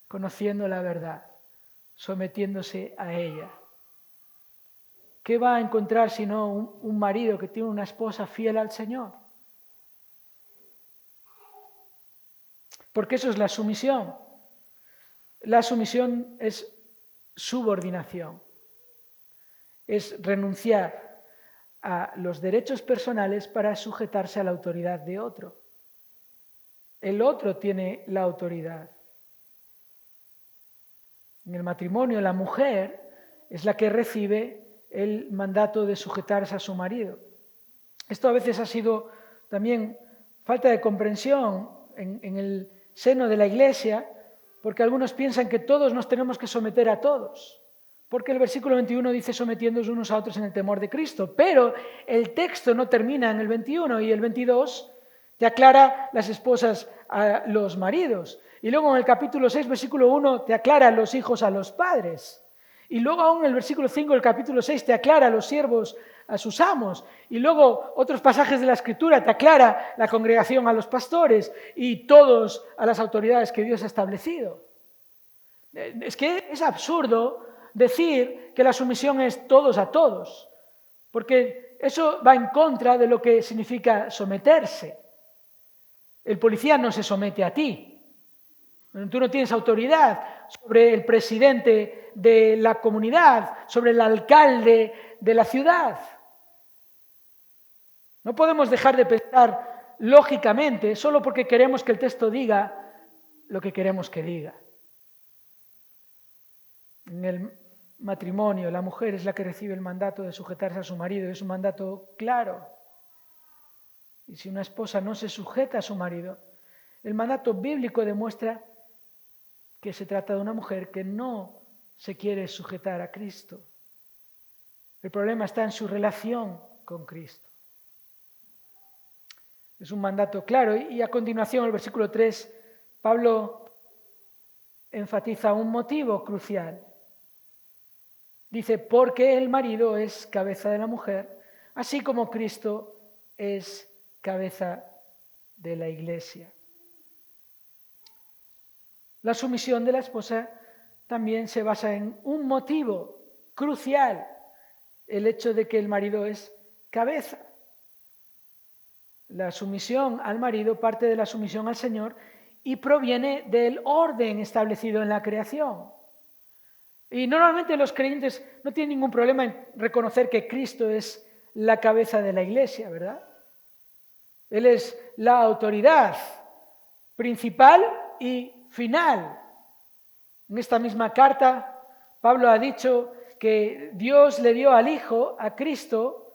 conociendo la verdad, sometiéndose a ella? ¿Qué va a encontrar sino un marido que tiene una esposa fiel al Señor? Porque eso es la sumisión. La sumisión es subordinación. Es renunciar a los derechos personales para sujetarse a la autoridad de otro. El otro tiene la autoridad. En el matrimonio, la mujer es la que recibe el mandato de sujetarse a su marido. Esto a veces ha sido también falta de comprensión en el seno de la Iglesia, porque algunos piensan que todos nos tenemos que someter a todos. porque el versículo 21 dice sometiéndoos unos a otros en el temor de Cristo, pero el texto no termina en el 21 y el 22 te aclara las esposas a los maridos. Y luego en el capítulo 6, versículo 1, te aclara los hijos a los padres. Y luego aún en el versículo 5 del capítulo 6 te aclara los siervos a sus amos. Y luego otros pasajes de la Escritura te aclara la congregación a los pastores y todos a las autoridades que Dios ha establecido. Es que es absurdo decir que la sumisión es todos a todos, porque eso va en contra de lo que significa someterse. El policía no se somete a ti. Tú no tienes autoridad sobre el presidente de la comunidad, sobre el alcalde de la ciudad. No podemos dejar de pensar lógicamente solo porque queremos que el texto diga lo que queremos que diga. En el matrimonio, la mujer es la que recibe el mandato de sujetarse a su marido, es un mandato claro. Y si una esposa no se sujeta a su marido, el mandato bíblico demuestra que se trata de una mujer que no se quiere sujetar a Cristo. El problema está en su relación con Cristo. Es un mandato claro. Y a continuación, el versículo 3, Pablo enfatiza un motivo crucial. Dice, porque el marido es cabeza de la mujer, así como Cristo es cabeza de la iglesia. La sumisión de la esposa también se basa en un motivo crucial, el hecho de que el marido es cabeza. La sumisión al marido parte de la sumisión al Señor y proviene del orden establecido en la creación. Y normalmente los creyentes no tienen ningún problema en reconocer que Cristo es la cabeza de la iglesia, ¿verdad? Él es la autoridad principal y final. En esta misma carta, Pablo ha dicho que Dios le dio al Hijo, a Cristo,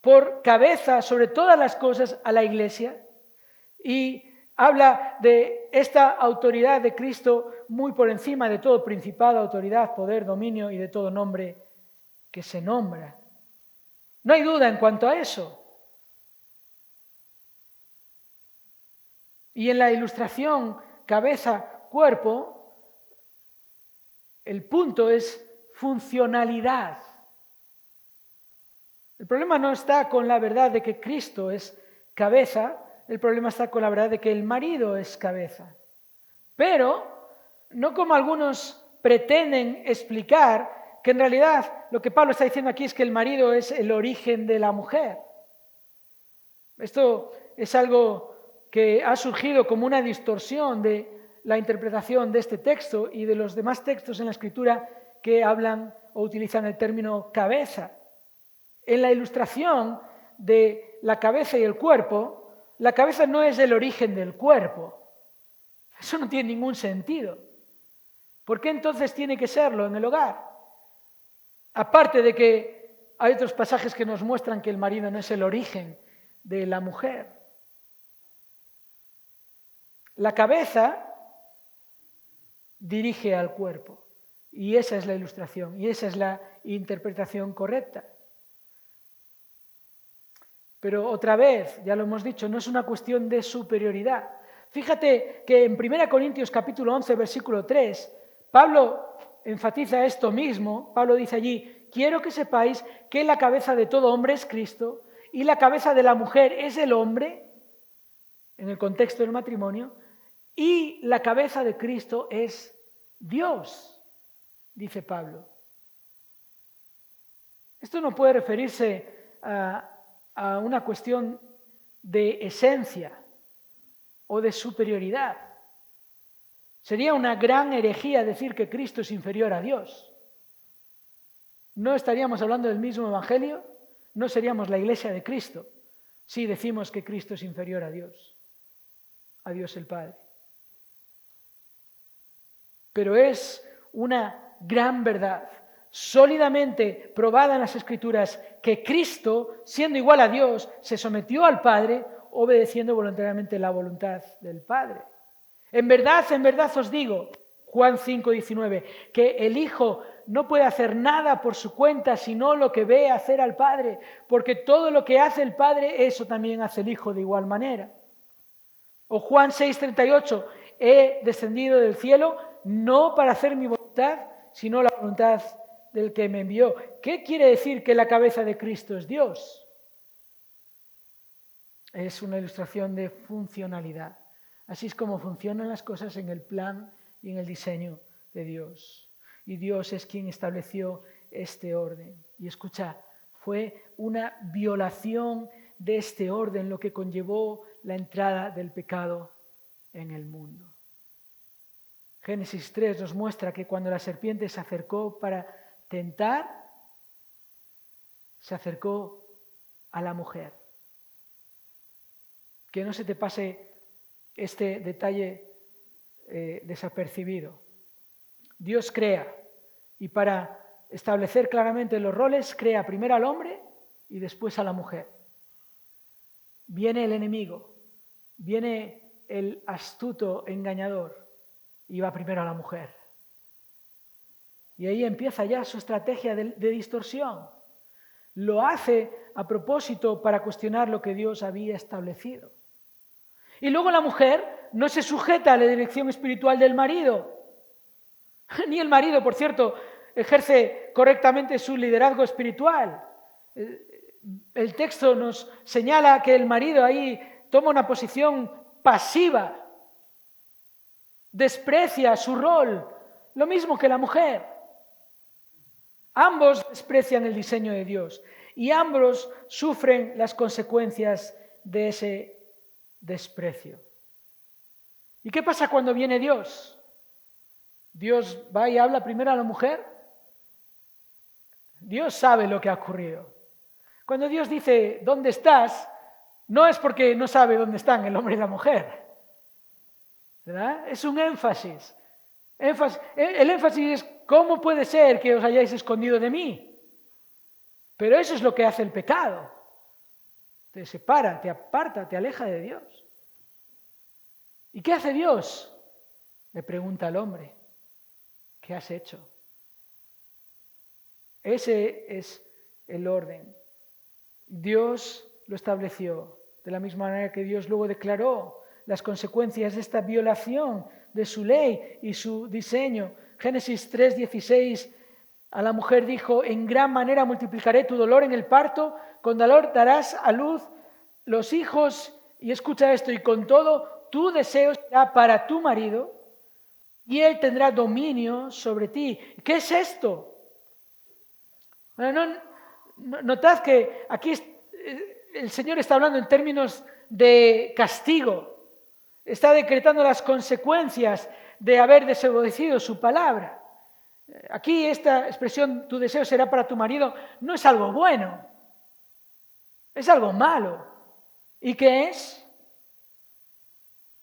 por cabeza sobre todas las cosas a la iglesia y habla de esta autoridad de Cristo muy por encima de todo principado, autoridad, poder, dominio y de todo nombre que se nombra. No hay duda en cuanto a eso. Y en la ilustración cabeza-cuerpo, el punto es funcionalidad. El problema no está con la verdad de que Cristo es cabeza, el problema está con la verdad de que el marido es cabeza. Pero no como algunos pretenden explicar, que en realidad lo que Pablo está diciendo aquí es que el marido es el origen de la mujer. Esto es algo que ha surgido como una distorsión de la interpretación de este texto y de los demás textos en la Escritura que hablan o utilizan el término cabeza. En la ilustración de la cabeza y el cuerpo, la cabeza no es el origen del cuerpo. Eso no tiene ningún sentido. ¿Por qué entonces tiene que serlo en el hogar? Aparte de que hay otros pasajes que nos muestran que el marido no es el origen de la mujer. La cabeza dirige al cuerpo y esa es la ilustración y esa es la interpretación correcta. Pero otra vez, ya lo hemos dicho, no es una cuestión de superioridad. Fíjate que en 1 Corintios capítulo 11, versículo 3, Pablo enfatiza esto mismo. Pablo dice allí, quiero que sepáis que la cabeza de todo hombre es Cristo y la cabeza de la mujer es el hombre, en el contexto del matrimonio, y la cabeza de Cristo es Dios, dice Pablo. Esto no puede referirse a una cuestión de esencia o de superioridad. Sería una gran herejía decir que Cristo es inferior a Dios. No estaríamos hablando del mismo evangelio, no seríamos la iglesia de Cristo si decimos que Cristo es inferior a Dios el Padre. Pero es una gran verdad, sólidamente probada en las Escrituras, que Cristo, siendo igual a Dios, se sometió al Padre, obedeciendo voluntariamente la voluntad del Padre. En verdad os digo, Juan 5:19, que el Hijo no puede hacer nada por su cuenta, sino lo que ve hacer al Padre, porque todo lo que hace el Padre, eso también hace el Hijo de igual manera. O Juan 6:38, he descendido del cielo no para hacer mi voluntad, sino la voluntad del que me envió. ¿Qué quiere decir que la cabeza de Cristo es Dios? Es una ilustración de funcionalidad. Así es como funcionan las cosas en el plan y en el diseño de Dios. Y Dios es quien estableció este orden. Y escucha, fue una violación de este orden lo que conllevó la entrada del pecado en el mundo. Génesis 3 nos muestra que cuando la serpiente se acercó para tentar, se acercó a la mujer. Que no se te pase este detalle desapercibido. Dios crea y para establecer claramente los roles crea primero al hombre y después a la mujer. Viene el enemigo, viene el astuto engañador y va primero a la mujer. Y ahí empieza ya su estrategia de distorsión. Lo hace a propósito para cuestionar lo que Dios había establecido. Y luego la mujer no se sujeta a la dirección espiritual del marido. Ni el marido, por cierto, ejerce correctamente su liderazgo espiritual. El texto nos señala que el marido ahí toma una posición pasiva, desprecia su rol, lo mismo que la mujer. Ambos desprecian el diseño de Dios y ambos sufren las consecuencias de ese desprecio. ¿Y qué pasa cuando viene Dios? Dios va y habla primero a la mujer. Dios sabe lo que ha ocurrido. Cuando Dios dice, ¿dónde estás?, no es porque no sabe dónde están el hombre y la mujer, ¿verdad? Es un énfasis. El énfasis es, ¿cómo puede ser que os hayáis escondido de mí? Pero eso es lo que hace el pecado. Te separa, te aparta, te aleja de Dios. ¿Y qué hace Dios? Le pregunta al hombre, ¿qué has hecho? Ese es el orden. Dios lo estableció, de la misma manera que Dios luego declaró las consecuencias de esta violación de su ley y su diseño. Génesis 3:16, a la mujer dijo, en gran manera multiplicaré tu dolor en el parto, con dolor darás a luz los hijos, y escucha esto, y con todo tu deseo será para tu marido, y él tendrá dominio sobre ti. ¿Qué es esto? Bueno, notad que aquí el Señor está hablando en términos de castigo. Está decretando las consecuencias de haber desobedecido su palabra. Aquí esta expresión, tu deseo será para tu marido, no es algo bueno. Es algo malo. ¿Y qué es?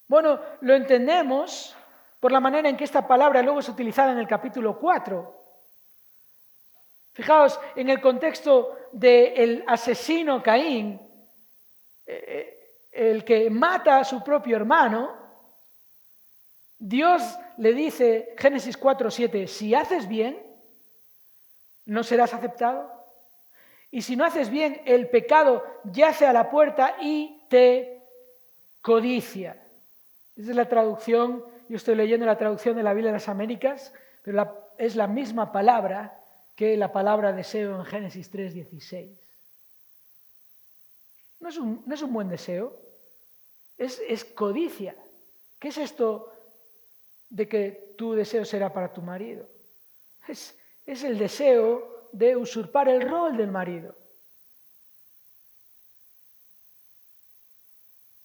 Bueno, lo entendemos por la manera en que esta palabra luego es utilizada en el capítulo 4. Fijaos, en el contexto del asesino Caín, el que mata a su propio hermano, Dios le dice, Génesis 4:7, si haces bien, no serás aceptado. Y si no haces bien, el pecado yace a la puerta y te codicia. Esa es la traducción, yo estoy leyendo la traducción de la Biblia de las Américas, pero es la misma palabra que la palabra deseo en Génesis 3:16. No es un buen deseo, es codicia. ¿Qué es esto de que tu deseo será para tu marido? Es el deseo de usurpar el rol del marido.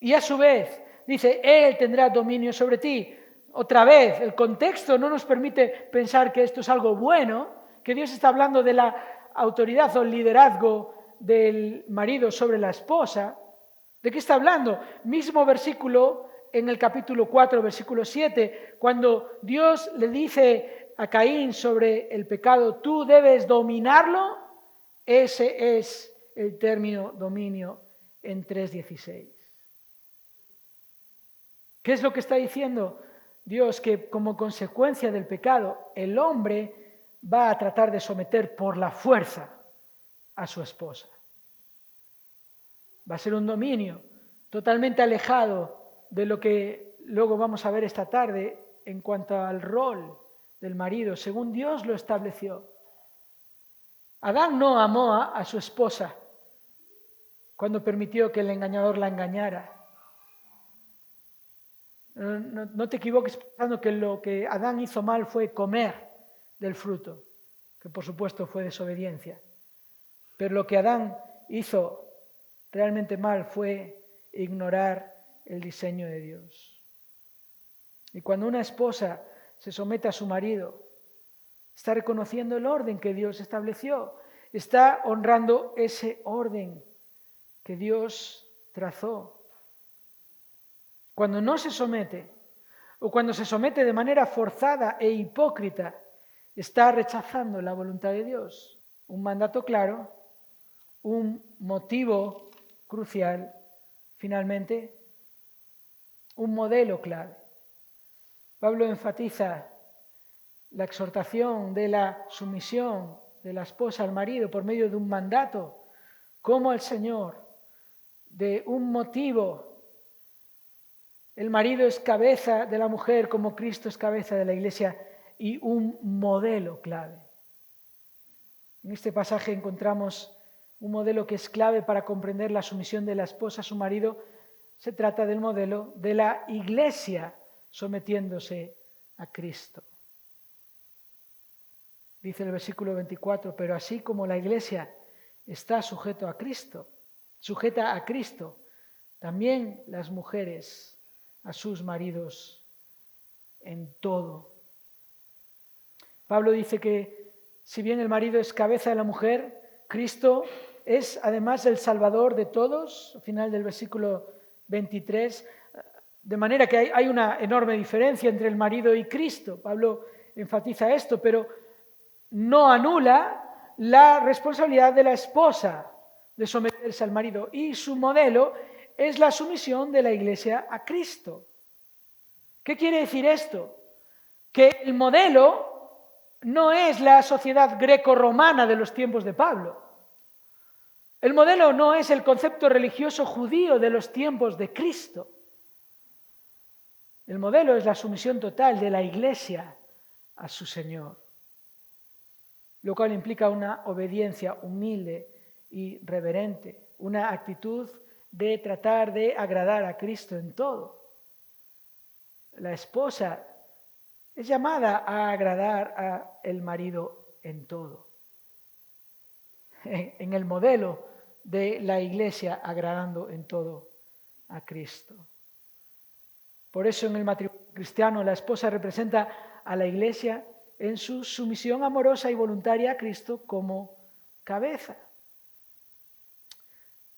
Y a su vez, dice, él tendrá dominio sobre ti. Otra vez, el contexto no nos permite pensar que esto es algo bueno, que Dios está hablando de la autoridad o el liderazgo del marido sobre la esposa. ¿De qué está hablando? Mismo versículo en el capítulo 4, versículo 7, cuando Dios le dice a Caín sobre el pecado, tú debes dominarlo, ese es el término dominio en 3:16. ¿Qué es lo que está diciendo? Dios que como consecuencia del pecado el hombre va a tratar de someter por la fuerza a su esposa. Va a ser un dominio totalmente alejado de lo que luego vamos a ver esta tarde en cuanto al rol del marido, según Dios lo estableció. Adán no amó a su esposa cuando permitió que el engañador la engañara. No te equivoques pensando que lo que Adán hizo mal fue comer del fruto, que por supuesto fue desobediencia. Pero lo que Adán hizo realmente mal fue ignorar el diseño de Dios. Y cuando una esposa se somete a su marido, está reconociendo el orden que Dios estableció, está honrando ese orden que Dios trazó. Cuando no se somete, o cuando se somete de manera forzada e hipócrita, está rechazando la voluntad de Dios. Un mandato claro, un motivo crucial, finalmente, un modelo clave. Pablo enfatiza la exhortación de la sumisión de la esposa al marido por medio de un mandato, como al Señor, de un motivo. El marido es cabeza de la mujer como Cristo es cabeza de la Iglesia y un modelo clave. En este pasaje encontramos un modelo que es clave para comprender la sumisión de la esposa a su marido. Se trata del modelo de la Iglesia sometiéndose a Cristo. Dice el versículo 24, pero así como la Iglesia está sujeta a Cristo, también las mujeres a sus maridos en todo. Pablo dice que si bien el marido es cabeza de la mujer, Cristo es además el Salvador de todos, al final del versículo 23, de manera que hay una enorme diferencia entre el marido y Cristo. Pablo enfatiza esto, pero no anula la responsabilidad de la esposa de someterse al marido, y su modelo es la sumisión de la Iglesia a Cristo. ¿Qué quiere decir esto? Que el modelo no es la sociedad greco-romana de los tiempos de Pablo. El modelo no es el concepto religioso judío de los tiempos de Cristo. El modelo es la sumisión total de la Iglesia a su Señor, lo cual implica una obediencia humilde y reverente, una actitud de tratar de agradar a Cristo en todo. La esposa es llamada a agradar al marido en todo. En el modelo de la Iglesia agradando en todo a Cristo. Por eso en el matrimonio cristiano la esposa representa a la Iglesia en su sumisión amorosa y voluntaria a Cristo como cabeza.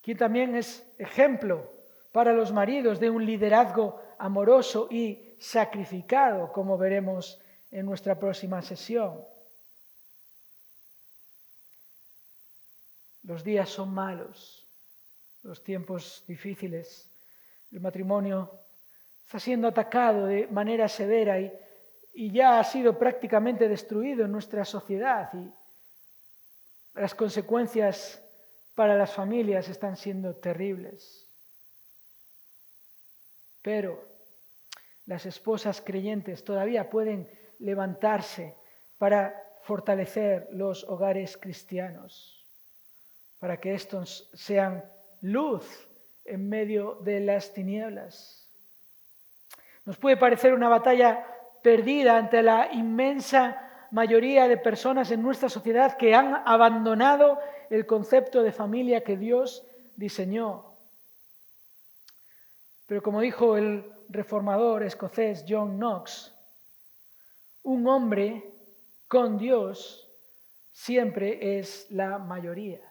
Quien también es ejemplo para los maridos de un liderazgo amoroso y sacrificado, como veremos en nuestra próxima sesión. Los días son malos, los tiempos difíciles, el matrimonio está siendo atacado de manera severa y ya ha sido prácticamente destruido en nuestra sociedad, y las consecuencias para las familias están siendo terribles. Pero las esposas creyentes todavía pueden levantarse para fortalecer los hogares cristianos, para que estos sean luz en medio de las tinieblas. Nos puede parecer una batalla perdida ante la inmensa mayoría de personas en nuestra sociedad que han abandonado el concepto de familia que Dios diseñó. Pero como dijo el reformador escocés John Knox, un hombre con Dios siempre es la mayoría.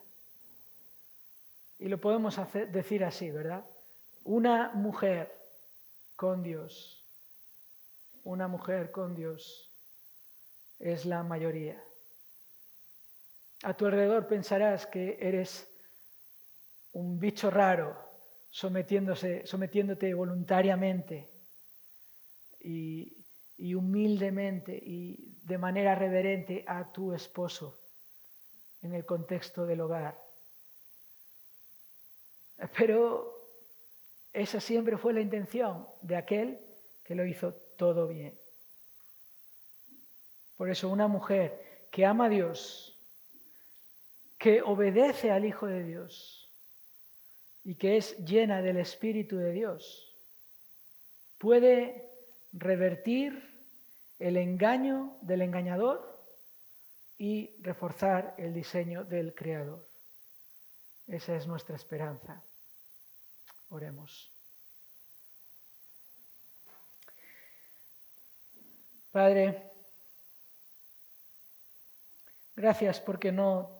Y lo podemos decir así, ¿verdad? Una mujer con Dios, una mujer con Dios es la mayoría. A tu alrededor pensarás que eres un bicho raro sometiéndote voluntariamente y y humildemente y de manera reverente a tu esposo en el contexto del hogar. Pero esa siempre fue la intención de aquel que lo hizo todo bien. Por eso una mujer que ama a Dios, que obedece al Hijo de Dios y que es llena del Espíritu de Dios, puede revertir el engaño del engañador y reforzar el diseño del Creador. Esa es nuestra esperanza. Oremos. Padre, gracias porque no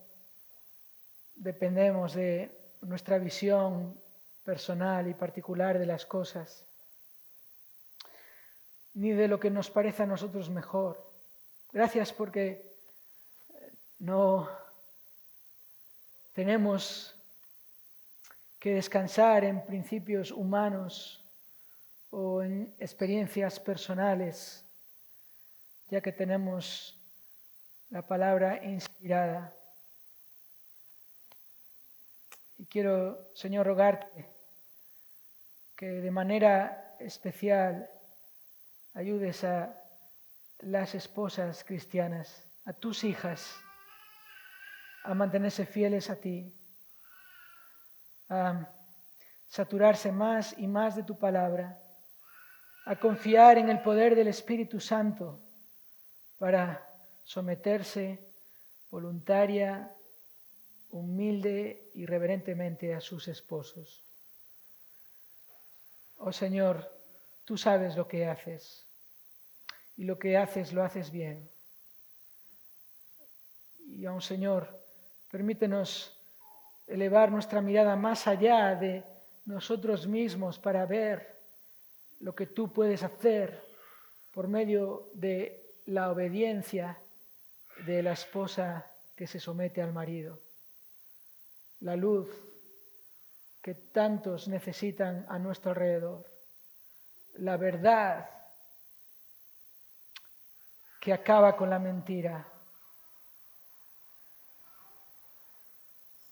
dependemos de nuestra visión personal y particular de las cosas, ni de lo que nos parece a nosotros mejor. Gracias porque no tenemos que descansar en principios humanos o en experiencias personales, ya que tenemos la palabra inspirada. Y quiero, Señor, rogarte que de manera especial ayudes a las esposas cristianas, a tus hijas, a mantenerse fieles a ti, a saturarse más y más de tu palabra, a confiar en el poder del Espíritu Santo para someterse voluntaria, humilde y reverentemente a sus esposos. Oh Señor, tú sabes lo que haces y lo que haces lo haces bien. Y aún, Señor, permítenos elevar nuestra mirada más allá de nosotros mismos para ver lo que tú puedes hacer por medio de la obediencia de la esposa que se somete al marido. La luz que tantos necesitan a nuestro alrededor. La verdad que acaba con la mentira.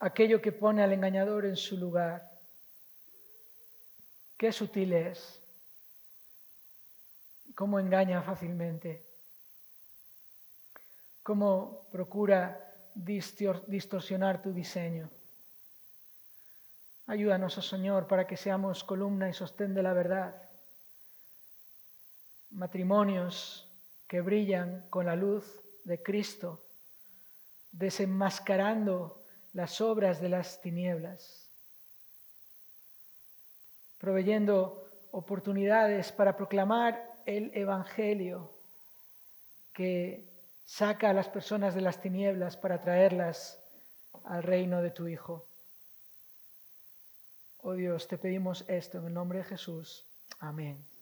Aquello que pone al engañador en su lugar. Qué sutil es. Cómo engaña fácilmente. Cómo procura distorsionar tu diseño. Ayúdanos, oh Señor, para que seamos columna y sostén de la verdad. Matrimonios que brillan con la luz de Cristo, desenmascarando las obras de las tinieblas, proveyendo oportunidades para proclamar el Evangelio que saca a las personas de las tinieblas para traerlas al reino de tu Hijo. Oh Dios, te pedimos esto en el nombre de Jesús. Amén.